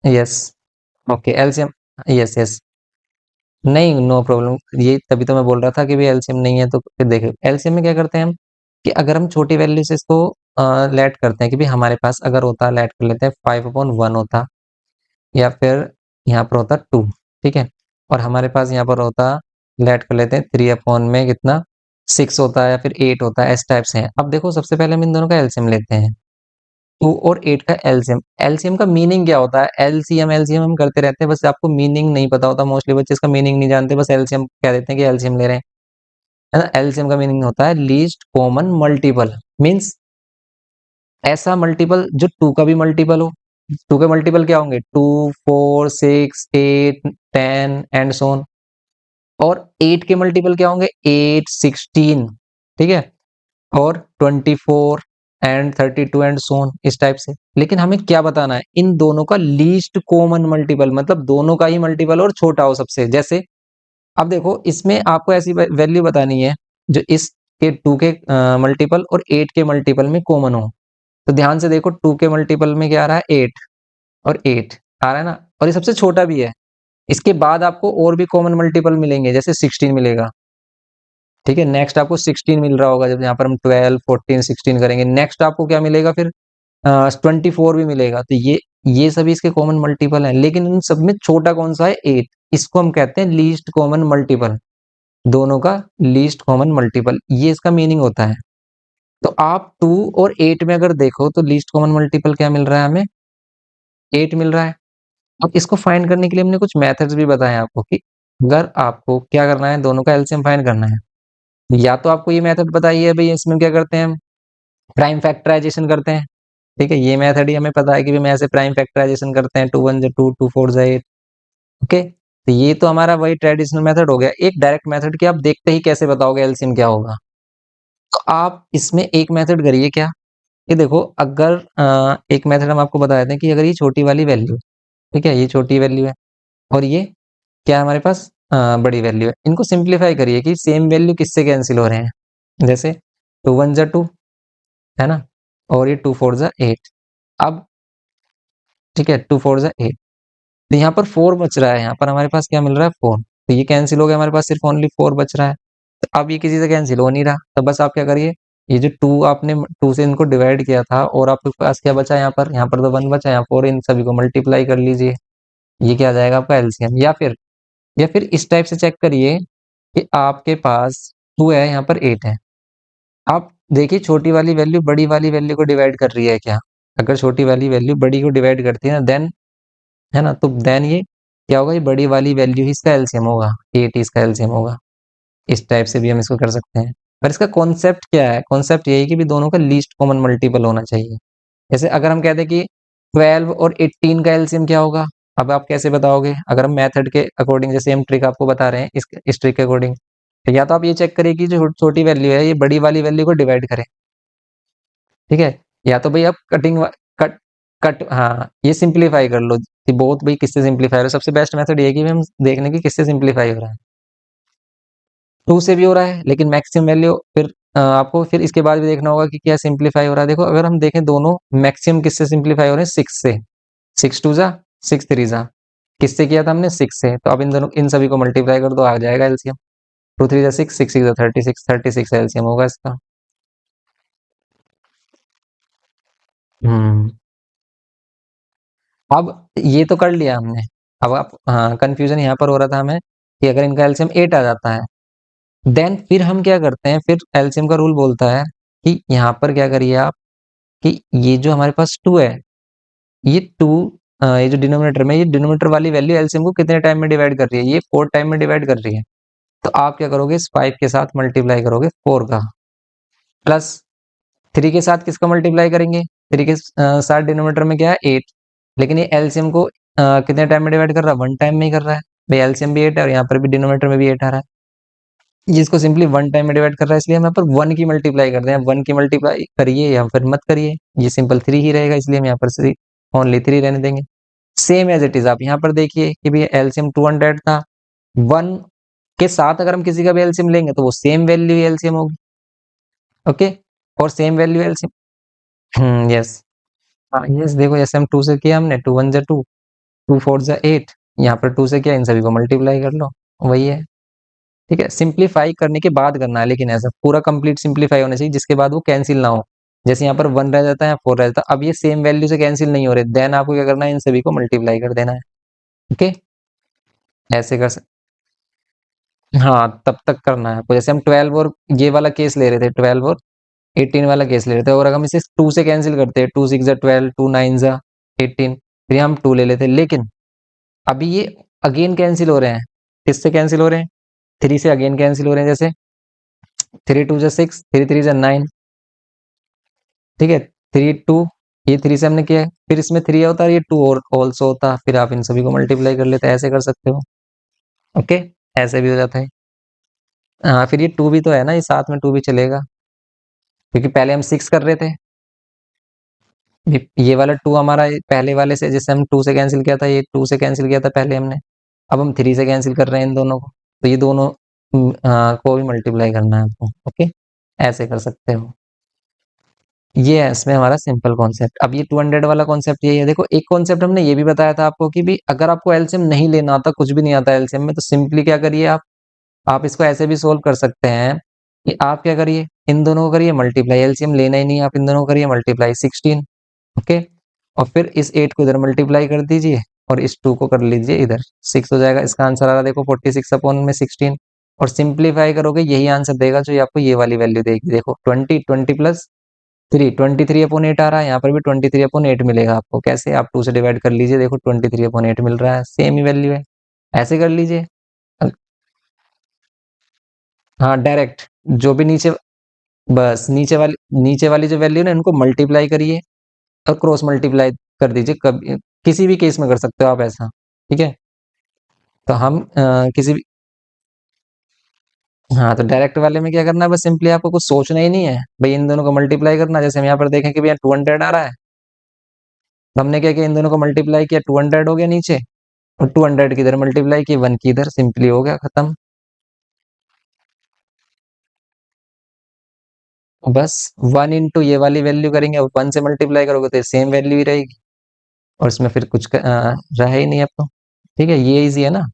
yes okay LCM yes yes नहीं नो प्रॉब्लम ये तभी तो मैं बोल रहा था कि भी एलसीएम नहीं है तो फिर देखो एलसीएम में क्या करते हैं हम कि अगर हम छोटी वैल्यू से इसको लेट करते हैं कि भी हमारे पास अगर होता लेट कर लेते हैं 5/1 होता या फिर यहाँ पर होता 2 ठीक है और हमारे पास यहाँ पर होता लेट कर लेते हैं 3/में कितना 6 होता है या फिर 8 होता है इस टाइप से है अब देखो सबसे पहले हम इन दोनों का एलसीएम लेते हैं 2 और 8 का एलसीएम एलसीएम का मीनिंग क्या होता है एलसीएम एलसीएम हम करते रहते हैं बस आपको मीनिंग नहीं पता होता मोस्टली बच्चे इसका मीनिंग नहीं जानते बस एलसीएम कह देते हैं कि एलसीएम ले रहे हैं है ना एलसीएम का मीनिंग होता है लीस्ट कॉमन मल्टीपल मींस ऐसा मल्टीपल जो 2 का भी मल्टीपल हो 2 के मल्टीपल क्या होंगे 2 4 6 8 10 एंड सो ऑन और 8 के मल्टीपल क्या होंगे 8 16 ठीक है और 24 एंड 32 एंड सो ऑन इस टाइप से लेकिन हमें क्या बताना है इन दोनों का लीस्ट कॉमन मल्टीपल मतलब दोनों का ही मल्टीपल और छोटा हो सबसे जैसे अब देखो इसमें आपको ऐसी वैल्यू बतानी है जो इस के 2 के मल्टीपल और 8 के मल्टीपल में कॉमन हो तो ध्यान से देखो 2 के मल्टीपल में क्या आ रहा है 8 और 8 आ रहा है ना और ये सबसे छोटा भी है इसके बाद आपको और भी कॉमन मल्टीपल मिलेंगे जैसे 16 मिलेगा ठीक है नेक्स्ट आपको 16 मिल रहा होगा जब यहाँ पर हम 12 14 16 करेंगे नेक्स्ट आपको क्या मिलेगा फिर 24 भी मिलेगा तो ये सभी इसके कॉमन मल्टीपल हैं लेकिन इन सब में छोटा कौन सा है 8 इसको हम कहते हैं लीस्ट कॉमन मल्टीपल दोनों का लीस्ट कॉमन मल्टीपल ये इसका मीनिंग होता है तो आप 2 और 8 में अगर देखो तो लीस्ट कॉमन मल्टीपल क्या मिल रहा है हमें 8 मिल रहा है अब इसको फाइंड करने के लिए हमने कुछ मेथड्स भी बताए आपको कि अगर आपको क्या करना है दोनों का एलसीएम फाइंड करना है या तो आपको ये मेथड बताइए भाई इसमें क्या करते हैं हम प्राइम फैक्टराइजेशन करते हैं ठीक है ये मेथड ही हमें पता है कि मैं ऐसे प्राइम फैक्टराइजेशन करते हैं 2 1 जा 2 2 4 जा 8 ओके तो ये तो हमारा वही ट्रेडिशनल मेथड हो गया एक डायरेक्ट मेथड कि आप देखते ही कैसे बताओगे एलसीएम क्या होगा तो आप इसमें एक मेथड करिए क्या ये देखो अगर एक मेथड हम आपको बता देते हैं कि अगर ये छोटी वाली वैल्यू ठीक है ये छोटी वैल्यू है और ये क्या है हमारे पास बड़ी वैल्यू है इनको सिंप्लीफाई करिए कि सेम वैल्यू किससे कैंसिल हो रहे हैं जैसे 2 1 जा 2 है ना और ये 2 4 जा 8 अब ठीक है 2 4 जा 8 तो यहाँ पर 4 बच रहा है यहाँ पर हमारे पास क्या मिल रहा है 4 तो ये कैंसिल हो गया हमारे पास सिर्फ ओनली 4 बच रहा है तो अब ये किसी से कैंसिल हो नहीं रहा, तो बस आप क्या करिए, ये जो टू आपने टू से इनको डिवाइड किया था और आपके पास क्या बचा यहाँ पर तो वन बचा, यहाँ पर इन सभी को मल्टीप्लाई कर लीजिए, ये क्या आ जाएगा आपका एलसीएम। या फिर इस टाइप से चेक करिए कि आपके पास टू है, यहाँ पर एट है, आप देखिए छोटी वाली वैल्यू बड़ी वाली वैल्यू को डिवाइड कर रही है क्या। अगर छोटी वाली वैल्यू बड़ी को डिवाइड करती है ना, देन है ना, तो देन ये क्या होगा, ये बड़ी वाली वैल्यू ही इसका एलसीएम होगा, एट इसका एलसीएम होगा। इस टाइप से भी हम इसको कर सकते हैं। पर इसका कॉन्सेप्ट क्या है, कॉन्सेप्ट यही कि भी दोनों का लीस्ट कॉमन मल्टीपल होना चाहिए। जैसे अगर हम कहते हैं कि 12 और 18 का एलसीएम क्या होगा, अब आप कैसे बताओगे, अगर हम मेथड के अकॉर्डिंग जैसे हम ट्रिक आपको बता रहे हैं इस ट्रिक के अकॉर्डिंग, तो या तो आप ये चेक करिए कि जो छोटी वैल्यू है ये बड़ी वाली वैल्यू को डिवाइड करे, ठीक है, या तो भाई आप कट कट हाँ ये सिंप्लीफाई कर लो कि बहुत भाई किससे सिंप्लीफाई हो रहा है, सबसे बेस्ट मेथड ये है कि हम देखने की किससे सिंप्लीफाई हो रहा है। टू से भी हो रहा है लेकिन मैक्सिमम वैल्यू फिर आपको फिर इसके बाद भी देखना होगा कि क्या सिंप्लीफाई हो रहा है। देखो अगर हम देखें दोनों मैक्सिमम किससे सिंप्लीफाई हो रहे हैं, सिक्स से, सिक्स टू जा सिक्स थ्री जा, किससे किया था हमने, सिक्स से, तो अब इन दोनों इन सभी को मल्टीप्लाई कर दो, आ जाएगा एलसीएम, टू थ्री जा सिक्स, सिक्स सिक्स जा 36, 36 एलसीएम होगा इसका। हम्म अब ये तो कर लिया हमने। अब आप हाँ कंफ्यूजन यहाँ पर हो रहा था हमें कि अगर इनका एलसीएम 8 आ जाता है, देन फिर हम क्या करते हैं, फिर एलसीएम का रूल बोलता है कि यहाँ पर क्या करिए आप कि ये जो हमारे पास टू है, ये टू, ये जो डिनोमिनेटर में, ये डिनोमिनेटर वाली वैल्यू एलसीएम को कितने टाइम में डिवाइड कर रही है, ये फोर टाइम में डिवाइड कर रही है। तो आप क्या करोगे, इस फाइव के साथ मल्टीप्लाई करोगे फोर का, प्लस थ्री के साथ किसका मल्टीप्लाई करेंगे, थ्री के साथ डिनोमिनेटर में क्या है, एट, लेकिन ये एलसीएम को कितने टाइम में डिवाइड कर रहा है, वन टाइम में ही कर रहा है, भाई एलसीएम भी एट है और यहाँ पर भी डिनोमिनेटर में भी एट आ रहा है, ये इसको सिंपली वन टाइम में डिवाइड कर रहा है, इसलिए हम यहाँ पर वन की मल्टीप्लाई करते हैं, वन की मल्टीप्लाई करिए या फिर मत करिए, ये सिंपल थ्री ही रहेगा, इसलिए हम यहाँ पर ओनली थ्री रहने देंगे। सेम एज इट इज आप यहाँ पर देखिए कि भैया एलसीएम 200 था, वन के साथ अगर हम किसी का भी एलसीएम लेंगे तो वो सेम वैल्यू एलसीएम होगी, ओके, और सेम वैल्यू एलसीएम, यस, हाँ यस, देखो जैसे हम टू से किया हमने, टू वन जा टू, टू फोर जा एट, यहाँ पर टू से किया, इन सभी को मल्टीप्लाई कर लो, वही है, ठीक है। सिंप्लीफाई करने के बाद करना है, लेकिन ऐसा पूरा कंप्लीट सिंप्लीफाई होना चाहिए जिसके बाद वो कैंसिल ना हो, जैसे यहाँ पर वन रह जाता है, फोर रह जाता है, अब ये सेम वैल्यू से कैंसिल नहीं हो रहे, देन आपको क्या करना है, इन सभी को मल्टीप्लाई कर देना है, ओके, ऐसे कर सकते, हाँ तब तक करना है आपको, जैसे हम 12 और ये वाला केस ले रहे थे, 12 और 18 वाला केस ले रहे थे, और अगर हम इसे टू से कैंसिल करते हैं, टू सिक्स जा 12, टू नाइन जा 18, फिर हम टू ले लेते, लेकिन अभी ये अगेन कैंसिल हो रहे हैं, किससे कैंसिल हो रहे हैं, थ्री से अगेन कैंसिल हो रहे हैं, जैसे थ्री टू जा सिक्स, थ्री थ्री जा नाइन, ठीक है, थ्री टू, ये थ्री से हमने किया है, फिर इसमें थ्री होता है, ये टू और ऑल्सो होता, फिर आप इन सभी को मल्टीप्लाई कर लेते हैं, ऐसे कर सकते हो, ओके, ऐसे भी हो जाता है। हाँ फिर ये टू भी तो है ना, ये साथ में टू भी चलेगा, क्योंकि पहले हम सिक्स कर रहे थे, ये वाला टू हमारा पहले वाले से, जिससे हम टू से कैंसिल किया था, ये टू से कैंसिल किया था पहले हमने, अब हम थ्री से कैंसिल कर रहे हैं इन दोनों को, तो ये दोनों को भी मल्टीप्लाई करना है आपको, ओके, ऐसे कर सकते हो। ये है इसमें हमारा सिंपल कॉन्सेप्ट। अब ये 200 वाला कॉन्सेप्ट यही है। देखो एक कॉन्सेप्ट हमने ये भी बताया था आपको कि भी अगर आपको एलसीएम नहीं लेना आता, कुछ भी नहीं आता एलसीएम में, तो सिंपली क्या करिए आप इसको ऐसे भी सोल्व कर सकते हैं कि आप क्या करिए, इन दोनों को करिए मल्टीप्लाई, एलसीएम लेना ही नहीं, आप इन दोनों को करिए मल्टीप्लाई 16, ओके, और फिर इस 8 को इधर मल्टीप्लाई कर दीजिए और इस 2 को कर लीजिए इधर, 6 हो जाएगा, इसका आंसर आ रहा है देखो 46 अपॉन में 16, और सिंप्लीफाई करोगे यही आंसर देगा जो ये आपको ये वाली वैल्यू देगी, देखो 20, 20 प्लस थ्री, 23 अपॉन 8 आ रहा है, यहाँ पर भी 23 अपॉन 8 मिलेगा आपको, कैसे, आप 2 से डिवाइड कर लीजिए, देखो 23 अपॉन 8 मिल रहा है, सेम ही वैल्यू है, ऐसे कर लीजिए। हाँ डायरेक्ट, जो भी नीचे, बस नीचे वाली जो वैल्यू है ना, इनको मल्टीप्लाई करिए और क्रॉस मल्टीप्लाई कर दीजिए, कभी किसी भी केस में कर सकते हो आप ऐसा, ठीक है। तो हम किसी भी, हाँ तो डायरेक्ट वाले में क्या करना है, बस सिंपली आपको कुछ सोचना ही नहीं है, भाई इन दोनों को मल्टीप्लाई करना, जैसे हम यहाँ पर देखें कि भैया 200 आ रहा है, तो हमने क्या किया, इन दोनों को मल्टीप्लाई किया, 200 हो गया नीचे, और 200 की इधर मल्टीप्लाई की, वन की इधर, सिंपली हो गया खत्म, बस वन इंटू ये वाली वैल्यू करेंगे, और वन से मल्टीप्लाई करोगे तो सेम वैल्यू ही रहेगी, और इसमें फिर कुछ रहा ही नहीं अब तो, ठीक है, ये इजी है ना।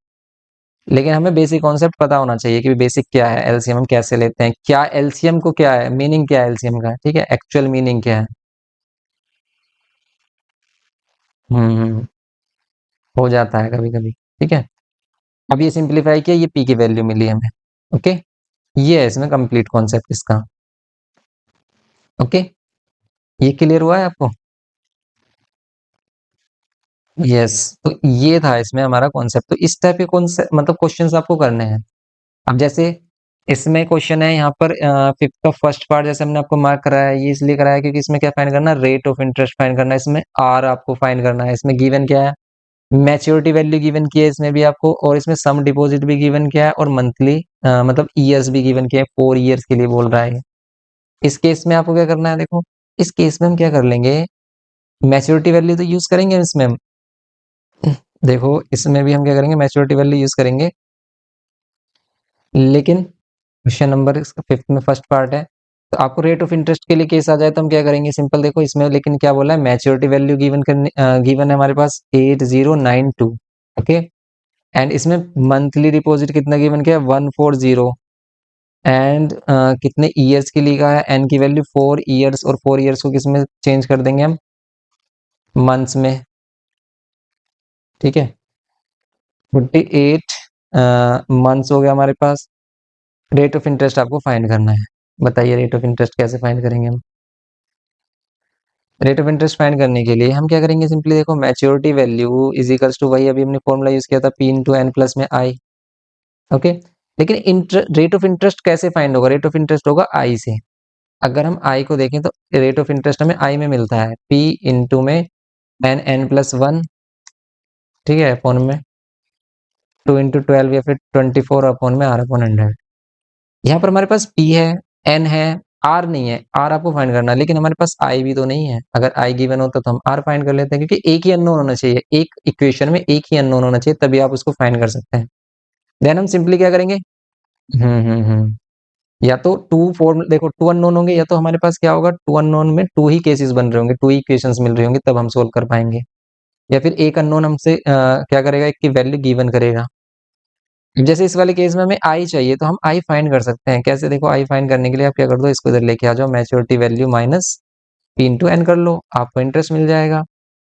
लेकिन हमें बेसिक कॉन्सेप्ट पता होना चाहिए कि बेसिक क्या है, एलसीएम हम कैसे लेते हैं, क्या एलसीएम को क्या है, मीनिंग क्या है एलसीएम का, ठीक है, एक्चुअल मीनिंग क्या है। हम्म, हो जाता है कभी कभी, ठीक है। अब ये सिंप्लीफाई किया, ये पी की वैल्यू मिली हमें। ओके, ये है इसमें कंप्लीट कॉन्सेप्ट इसका। ओके, ये क्लियर हुआ है आपको? यस, तो ये था इसमें हमारा कॉन्सेप्ट। तो इस टाइप के कॉन्सेप्ट मतलब क्वेश्चंस आपको करने हैं। अब जैसे इसमें क्वेश्चन है यहाँ पर फिफ्थ का फर्स्ट पार्ट, जैसे हमने आपको मार्क कराया है, ये इसलिए कराया है क्योंकि इसमें क्या फाइंड करना है, रेट ऑफ इंटरेस्ट फाइंड करना है, इसमें आर आपको फाइंड करना है। इसमें गिवन क्या है, मैच्योरिटी वैल्यू गिवन की है इसमें भी आपको, और इसमें सम डिपॉजिट भी गिवन किया है, और मंथली मतलब ईयर्स भी गिवन किया है, 4 ईयर्स के लिए बोल रहा है। इस केस में आपको क्या करना है, देखो इस केस में हम क्या कर लेंगे, मैच्योरिटी वैल्यू तो यूज करेंगे इसमें हम। देखो इसमें भी हम क्या करेंगे, मैच्योरिटी वैल्यू यूज करेंगे, लेकिन क्वेश्चन नंबर इसका फिफ्थ में फर्स्ट पार्ट है, तो आपको रेट ऑफ इंटरेस्ट के लिए केस आ जाए तो हम क्या करेंगे, सिंपल देखो इसमें लेकिन क्या बोला है, मैच्योरिटी वैल्यू गिवन करने गिवन है हमारे पास 8092। ओके, एंड इसमें मंथली डिपॉजिट कितना गिवन किया है, 140, एंड कितने ईयर्स के लिए कहा है, एन की वैल्यू 4 ईयर्स, और 4 ईयर्स को किसमें चेंज कर देंगे हम, मंथ्स में, ठीक है। 48 मंथ्स हो गया हमारे पास। रेट ऑफ इंटरेस्ट आपको फाइंड करना है। बताइए रेट ऑफ इंटरेस्ट कैसे फाइंड करेंगे हम। रेट ऑफ इंटरेस्ट फाइंड करने के लिए हम क्या करेंगे, सिंपली देखो maturity value is equals to, वही अभी हमने फॉर्मूला यूज किया था, पी इंटू एन प्लस में आई। ओके, लेकिन रेट ऑफ इंटरेस्ट कैसे फाइंड होगा, रेट ऑफ इंटरेस्ट होगा आई से। अगर हम आई को देखें तो रेट ऑफ इंटरेस्ट हमें आई में मिलता है, पी इंटू में एन प्लस 1, ठीक है, अपॉन में 2 इंटू 12 या फिर 24 अपॉन में R/100। यहाँ पर हमारे पास पी है, एन है, आर नहीं है, आर आपको फाइंड करना है, लेकिन हमारे पास आई भी तो नहीं है। अगर आई गिवन होता तो हम आर फाइंड कर लेते हैं, क्योंकि एक ही अननोन होना चाहिए, एक इक्वेशन में एक ही अननोन होना चाहिए, तभी आप उसको फाइंड कर सकते हैं। देन हम सिंपली क्या करेंगे, या तो टू फॉर्म, देखो टू अननोन होंगे, या तो हमारे पास क्या होगा, टू अननोन में टू ही केसेस बन रहे होंगे, टू ही इक्वेशंस मिल रही होंगी, तब हम सोल्व कर पाएंगे। या फिर एक अननोन हमसे क्या करेगा, एक की वैल्यू गिवन करेगा। जैसे इस वाले केस में हमें आई चाहिए, तो हम आई फाइंड कर सकते हैं। कैसे, देखो आई फाइंड करने के लिए आप क्या कर दो, इसको इधर लेके आ जाओ, maturity value minus P into N कर लो, आपको इंटरेस्ट मिल जाएगा।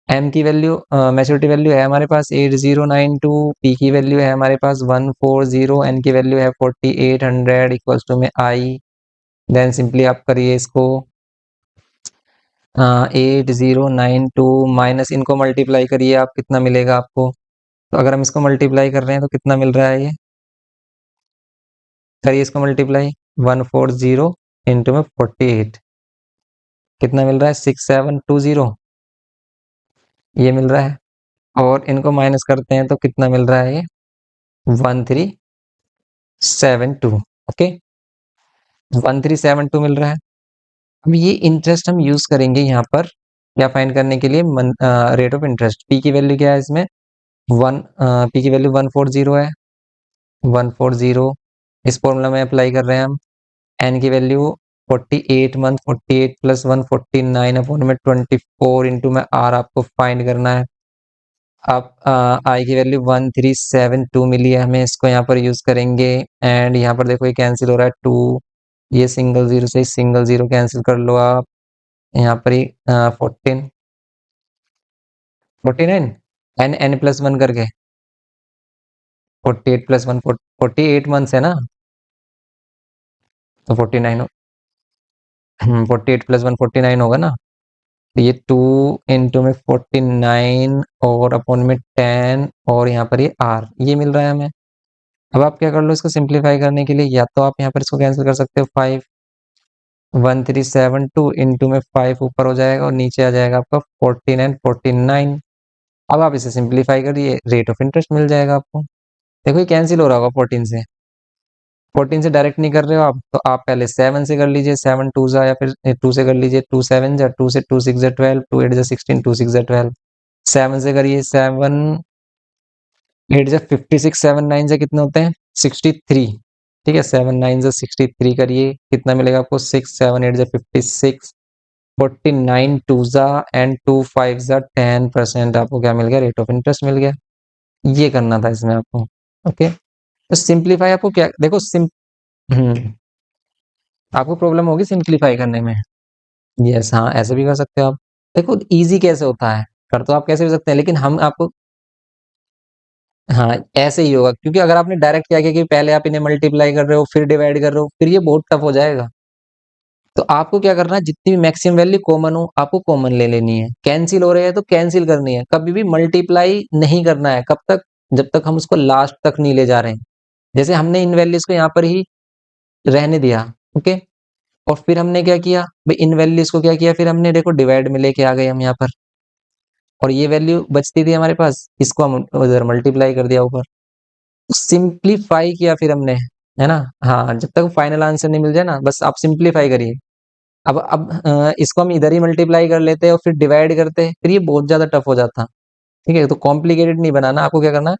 एम की वैल्यू मैच्योरिटी वैल्यू है हमारे पास 8092, पी की वैल्यू है हमारे पास 140, एन की वैल्यू है 4800 इक्वल्स टू में आई। देन सिंपली आप करिए इसको 8092 माइनस इनको मल्टीप्लाई करिए, आप कितना मिलेगा आपको। तो अगर हम इसको मल्टीप्लाई कर रहे हैं तो कितना मिल रहा है, ये करिए इसको मल्टीप्लाई, 140 इंटू में 48, कितना मिल रहा है, 6720, ये मिल रहा है। और इनको माइनस करते हैं तो कितना मिल रहा है, ये 1372। ओके, 1372 मिल रहा है। अब ये इंटरेस्ट हम यूज करेंगे यहाँ पर क्या फाइंड करने के लिए, रेट ऑफ इंटरेस्ट। पी की वैल्यू क्या है इसमें, पी की वैल्यू 140 है, 140 इस फॉर्मूला में अप्लाई कर रहे हैं हम। एन की वैल्यू 48 मंथ, 48 प्लस 149 अपॉन में 24 इंटू में आर आपको फाइंड करना है। अब आई की वैल्यू 1372 मिली है हमें, इसको यहाँ पर यूज करेंगे। एंड यहाँ पर देखो ये कैंसिल हो रहा है, टू ये सिंगल जीरो से सिंगल जीरो कैंसिल कर लो आप। यहाँ पर ही 49 एन एन प्लस 1 करके 48 प्लस 1 48 मंथ्स है ना, तो 49, 48 प्लस 1 49 होगा ना। तो ये 2 इंटू में 49 और अपॉन में 10, और यहाँ पर ये आर, ये मिल रहा है हमें। अब आप क्या कर लो, इसको सिंप्लीफाई करने के लिए, या तो आप यहाँ पर इसको कैंसिल कर सकते हो, 51372 इंटू में 5 ऊपर हो जाएगा और नीचे आ जाएगा आपका 49 49। अब आप इसे सिंप्लीफाई करिए, रेट ऑफ इंटरेस्ट मिल जाएगा आपको। देखो ये कैंसिल हो रहा होगा 14 से, 14 से डायरेक्ट नहीं कर रहे हो आप, तो आप पहले 7 से कर लीजिए, 7 टू जा, या फिर 2 से कर लीजिए, 2 7 जा, 2 से 2 6 जा 12, 2 8 जा 16, 2 6 जा 12। 7 से करिए, 7 8 जा 56, 7 9 से कितने होते हैं, 63, ठीक है, 7 9 जा 63 करिए, कितना मिलेगा आपको, 6 7 8 जा 56, 49 टू जा एंड 2 5 जा 10%, आपको क्या मिल गया, रेट ऑफ इंटरेस्ट मिल गया। ये करना था इसमें आपको। ओके, तो सिंप्लीफाई आपको क्या देखो आपको प्रॉब्लम होगी सिंप्लीफाई करने में। यस, हाँ, ऐसे भी कर सकते हो आप। देखो इजी कैसे होता है, कर तो आप कैसे भी सकते हैं, लेकिन हम आपको हाँ, ऐसे ही होगा, क्योंकि अगर आपने डायरेक्ट क्या किया कि पहले आप इन्हें मल्टीप्लाई कर रहे हो फिर डिवाइड कर रहे हो, फिर ये बहुत टफ हो जाएगा। तो आपको क्या करना है, जितनी भी मैक्सिमम वैल्यू कॉमन हो आपको कॉमन ले लेनी है, कैंसिल हो रहे हैं तो कैंसिल करनी है, कभी भी मल्टीप्लाई नहीं करना है। कब तक? जब तक हम उसको लास्ट तक नहीं ले जा रहे हैं। जैसे हमने इन वैल्यूज को यहाँ पर ही रहने दिया, ओके, और फिर हमने क्या किया भाई, इन वैल्यूज को क्या किया, फिर हमने देखो डिवाइड में लेके आ गए हम यहाँ पर, और ये वैल्यू बचती थी हमारे पास, इसको हम उधर मल्टीप्लाई कर दिया ऊपर, सिंप्लीफाई किया फिर हमने, है ना। हाँ, जब तक फाइनल आंसर नहीं मिल जाए ना, बस आप सिंप्लीफाई करिए। अब इसको हम इधर ही मल्टीप्लाई कर लेते और फिर डिवाइड करते, फिर ये बहुत ज्यादा टफ हो जाता। ठीक है, तो कॉम्प्लिकेटेड नहीं बनाना, आपको क्या करना है,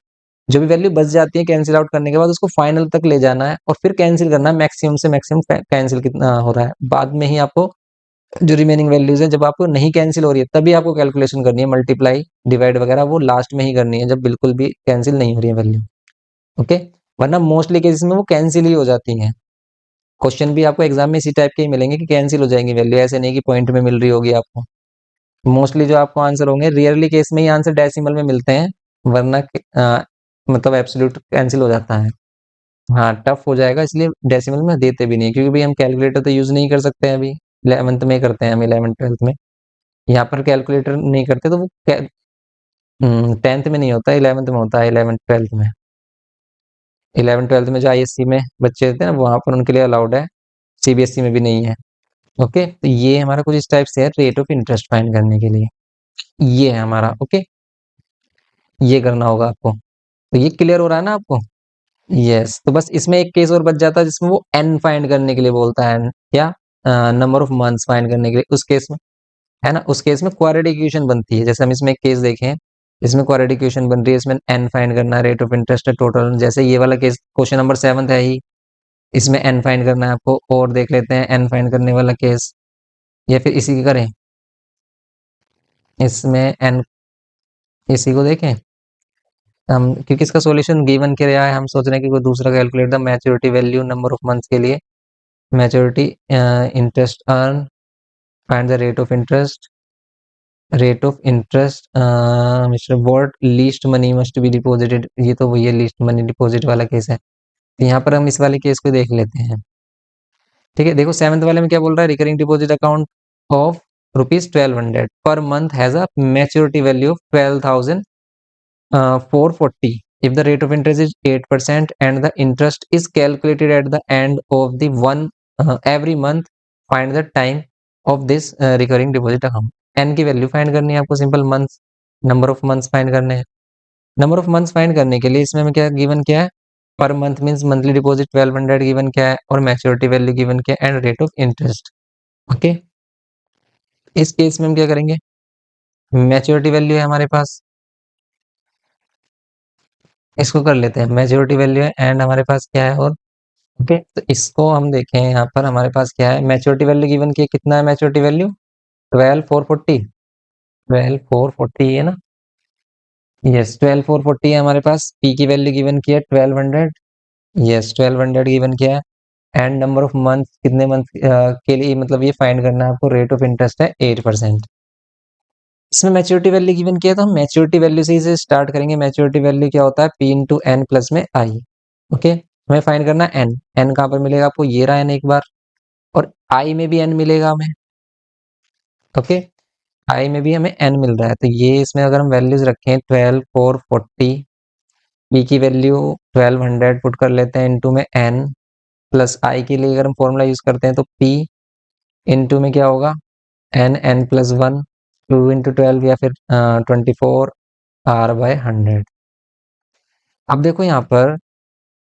जो भी वैल्यू बच जाती है कैंसिल आउट करने के बाद उसको फाइनल तक ले जाना है, और फिर कैंसिल करना है मैक्सिमम से मैक्सिमम कैंसिल कितना हो रहा है, बाद में ही आपको जो रिमेनिंग वैल्यूज है, जब आपको नहीं कैंसिल हो रही है तभी आपको कैलकुलेशन करनी है, मल्टीप्लाई डिवाइड वगैरह वो लास्ट में ही करनी है, जब बिल्कुल भी कैंसिल नहीं हो रही है वैल्यू, ओके। वरना मोस्टली केसेस में वो कैंसिल ही हो जाती हैं। क्वेश्चन भी आपको एग्जाम में इसी टाइप के ही मिलेंगे कि कैंसिल हो जाएंगी वैल्यू, ऐसे नहीं कि पॉइंट में मिल रही होगी आपको। मोस्टली जो आपको आंसर होंगे, रेयरली केस में ही आंसर डेसिमल में मिलते हैं, वरना मतलब एब्सोल्यूट कैंसिल हो जाता है। हाँ, टफ हो जाएगा, इसलिए डेसिमल में देते भी नहीं, क्योंकि भाई हम कैलकुलेटर तो यूज नहीं कर सकते हैं अभी, 11th में करते हैं हम, 11th 12th में। यहाँ पर कैलकुलेटर नहीं करते तो वो 10th में नहीं होता, 11th में होता है, 11th 12th में। 11th 12th में जो आईएससी में बच्चे रहते हैं ना, वहां पर उनके लिए अलाउड है, सीबीएसई में भी नहीं है। ओके, तो ये हमारा कुछ इस टाइप से है रेट ऑफ इंटरेस्ट फाइंड करने के लिए, ये है हमारा, ओके। ये करना होगा आपको, तो ये क्लियर हो रहा है ना आपको। यस, तो बस इसमें एक केस और बच जाता है जिसमें वो एन फाइंड करने के लिए बोलता है, क्या, नंबर ऑफ मंथ्स फाइंड करने के लिए, उस केस में, है ना, उस केस में क्वाड्रेटिक इक्वेशन बनती है। जैसे हम इसमें एक केस देखें, इसमें क्वाड्रेटिक इक्वेशन बन रही है, इसमें एन फाइंड करना है, रेट ऑफ इंटरेस्ट है टोटल, जैसे ये वाला केस क्वेश्चन नंबर 7 है ही, इसमें एन फाइंड करना है आपको, और देख लेते हैं एन फाइंड करने वाला केस, या फिर इसी की करें, इसमें एन, इसी को देखें हम, क्योंकि इसका सॉल्यूशन गिवन क्या है, हम सोच रहे हैं कि कोई दूसरा calculate the maturity value number of months के लिए, maturity interest earn, find the rate of interest mister what least money must be deposited, ये तो वही है लीस्ट मनी डिपॉजिट वाला केस है, तो यहाँ पर हम इस वाले केस को देख लेते हैं। ठीक है, देखो 7th वाले में क्या बोल रहा है, recurring deposit account of ₹1200 per month has a maturity value of 12,440 if the rate of interest is 8% and the interest is calculated at the end of the one every month, find the time of this recurring deposit account। n की value find करनी है आपको, simple months, number of months find करने हैं। Number of months find करने के लिए इसमें हमें क्या गिवन क्या है, per month means monthly deposit 1200 given क्या है, और मैच्योरिटी वैल्यू गिवन क्या है, and rate of interest, okay. इस केस में हम क्या करेंगे, मैच्योरिटी वैल्यू है हमारे पास, इसको कर लेते हैं, मैच्योरिटी वैल्यू है एंड हमारे पास क्या है, और ओके, तो इसको हम देखें, यहाँ पर हमारे पास क्या है, मैच्योरिटी वैल्यू गिवन की कितना है, मैच्योरिटी वैल्यू 12,440, 12,440 है ना। यस, 12,440 है हमारे पास, पी की वैल्यू गिवन की है 1200, यस 1200 गिवन किया है, एंड नंबर ऑफ मंथ कितने मंथ के लिए, मतलब ये फाइंड करना है आपको, रेट ऑफ इंटरेस्ट है 8%। इसमें मैच्योरिटी वैल्यू गिवन किया, तो हम मैच्योरिटी वैल्यू से ही स्टार्ट करेंगे। मैच्योरिटी वैल्यू क्या होता है, पी इंटू एन प्लस में आई, ओके। हमें फाइंड करना है एन, एन कहाँ पर मिलेगा आपको, ये रहा एन एक बार, और आई में भी एन मिलेगा हमें, ओके। आई में भी हमें एन मिल रहा है, तो ये इसमें अगर हम वैल्यूज रखें 12,440, पी की वैल्यू 1200 पुट कर लेते हैं, इनटू में एन, प्लस आई के लिए अगर हम फॉर्मूला यूज करते हैं तो पी इनटू में क्या होगा, एन, एन प्लस 1, 2 इंटू 12 या फिर 24 आर बाय 100। अब देखो यहाँ पर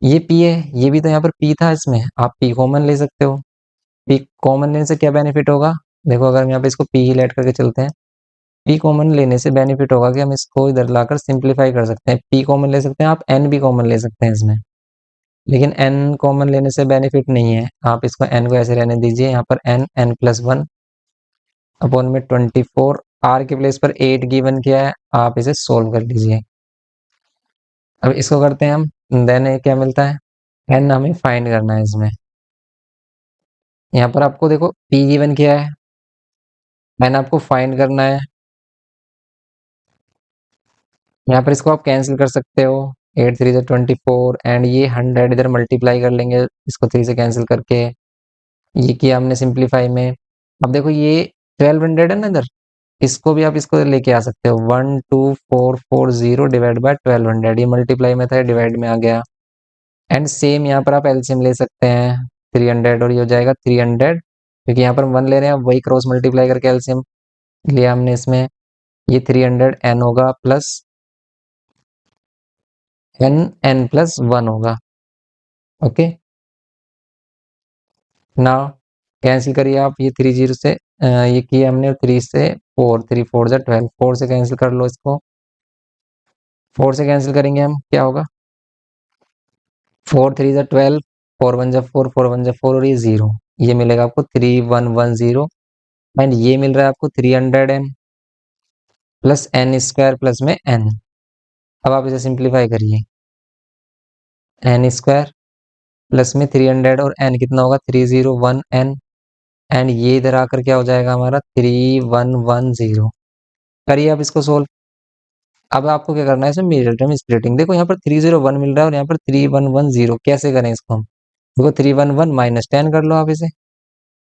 ये पी है, ये भी तो यहाँ पर पी था, इसमें आप पी कॉमन ले सकते हो। पी कॉमन लेने से क्या बेनिफिट होगा, देखो अगर हम यहाँ पे इसको पी ही लेट करके चलते हैं, पी कॉमन लेने से बेनिफिट होगा कि हम इसको इधर लाकर सिंप्लीफाई कर सकते हैं, पी कॉमन ले सकते हैं, आप एन भी कॉमन ले सकते हैं इसमें, लेकिन एन कॉमन लेने से बेनिफिट नहीं है, आप इसको एन को ऐसे रहने दीजिए, यहाँ पर एन, एन प्लस 1 अपॉन में 24, आर के प्लेस पर 8 गिवन किया है, आप इसे सोल्व कर लीजिए। अब इसको करते हैं हम, देन ये क्या मिलता है, एन हमें फाइंड करना है इसमें। यहाँ पर आपको देखो पी गिवन क्या है, एन आपको फाइंड करना है। यहाँ पर इसको आप कैंसिल कर सकते हो, 8 3 24 एंड ये 100 इधर मल्टीप्लाई कर लेंगे इसको 3 से कैंसिल करके। ये किया हमने सिंप्लीफाई में। अब देखो ये 1200 है ना इधर, इसको भी आप इसको लेके आ सकते हो, 12440 डिवाइड बाय 1200, ये मल्टीप्लाई में था डिवाइड में आ गया। एंड सेम यहाँ पर आप एलसीएम ले सकते हैं, 300 और ये हो जाएगा 300, क्योंकि यहाँ पर हम 1 ले रहे हैं, वही क्रॉस मल्टीप्लाई करके एलसीएम लिया हमने इसमें। ये 300 एन होगा प्लस एन, एन प्लस 1 होगा। ओके, नाउ कैंसिल करिए आप, ये 3 0 से ये किया हमने 3 से 4, 3 4 जा 12, 4 से कैंसिल कर लो इसको, 4 से कैंसिल करेंगे हम, क्या होगा 4 3 जा 12, 4 1 जा 4, 4 1 जा 4 और ये 0, ये मिलेगा आपको 3110 एंड ये मिल रहा है आपको 300 N plus N square plus में एन। अब आप इसे सिंप्लीफाई करिए, एन स्क्वायर प्लस में 300 और एन कितना होगा 301 एन एंड ये इधर आकर क्या हो जाएगा हमारा 3110। करिए आप इसको सोल्व। अब आपको क्या करना है इसमें मिडिल टर्म स्प्लिटिंग, देखो यहाँ पर 301 मिल रहा है और यहाँ पर 3110, कैसे करें इसको हम, देखो 311 माइनस 10 कर लो आप इसे,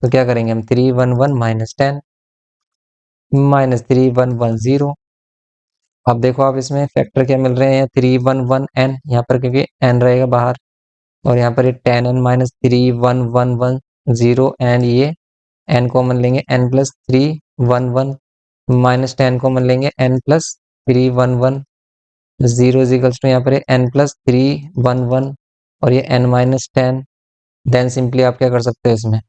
तो क्या करेंगे हम 311 माइनस 10 माइनस 3110। अब देखो आप इसमें फैक्टर क्या मिल रहे हैं, 311 एन यहाँ पर क्योंकि एन रहेगा बाहर, और यहाँ पर ये 10 एन माइनस 3110 एंड ये एन कॉमन लेंगे, एन प्लस 311 माइनस 10 कॉमन लेंगे, N plus 311 zero equals to यहाँ पर एन प्लस 311 और ये एन माइनस 10। देन सिंपली आप क्या कर सकते हो इसमें,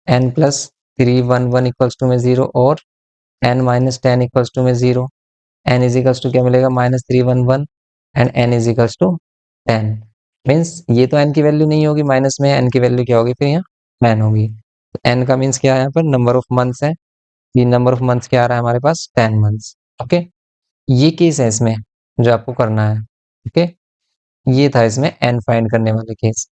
एन प्लस 311 इक्वल्स टू में 0 और एन माइनस 10 इक्वल्स टू में 0, एन इजिकल्स टू क्या मिलेगा -311 and N equals to 10। Means ये तो एन की वैल्यू नहीं होगी, माइनस में एन की वैल्यू क्या होगी फिर यहाँ 10 होगी। एन का मीन्स क्या है यहाँ पर नंबर ऑफ मंथ्स है, ये नंबर ऑफ मंथ्स क्या आ रहा है हमारे पास 10 मंथ्स। ओके, ये केस है इसमें जो आपको करना है। ओके, ये था इसमें एन फाइंड करने वाले केस।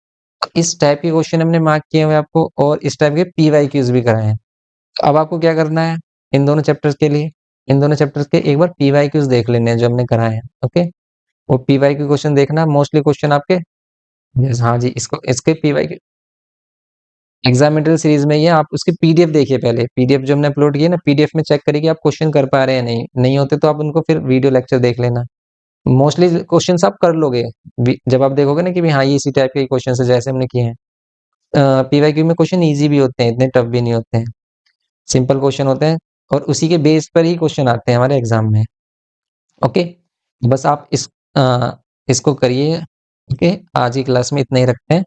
इस टाइप के क्वेश्चन हमने मार्क किए हुए आपको, और इस टाइप के पीवाईक्यूज भी कराए हैं। अब आपको क्या करना है इन दोनों चैप्टर्स के लिए, इन दोनों चैप्टर्स के एक बार पीवाईक्यूज देख लेने हैं जो हमने कराए हैं। ओके, वो पीवाईक्यू क्वेश्चन देखना, मोस्टली क्वेश्चन आपके यस हाँ जी, इसको इसके पीवाईक्यू एग्जाम मटेरियल सीरीज में ही है, आप उसकी पीडीएफ देखिए पहले, पीडीएफ जो हमने अपलोड किया ना, पीडीएफ में चेक करिए कि आप क्वेश्चन कर पा रहे हैं, नहीं होते तो आप उनको फिर वीडियो लेक्चर देख लेना। मोस्टली क्वेश्चंस आप कर लोगे जब आप देखोगे ना कि भाई हाँ ये इसी टाइप के क्वेश्चन है जैसे हमने किए हैं। पीवाईक्यू में क्वेश्चन इजी भी होते हैं, इतने टफ भी नहीं होते हैं, सिंपल क्वेश्चन होते हैं और उसी के बेस पर ही क्वेश्चन आते हैं हमारे एग्जाम में। ओके, बस आप इसको करिए। ओके, आज की क्लास में इतना ही रखते हैं।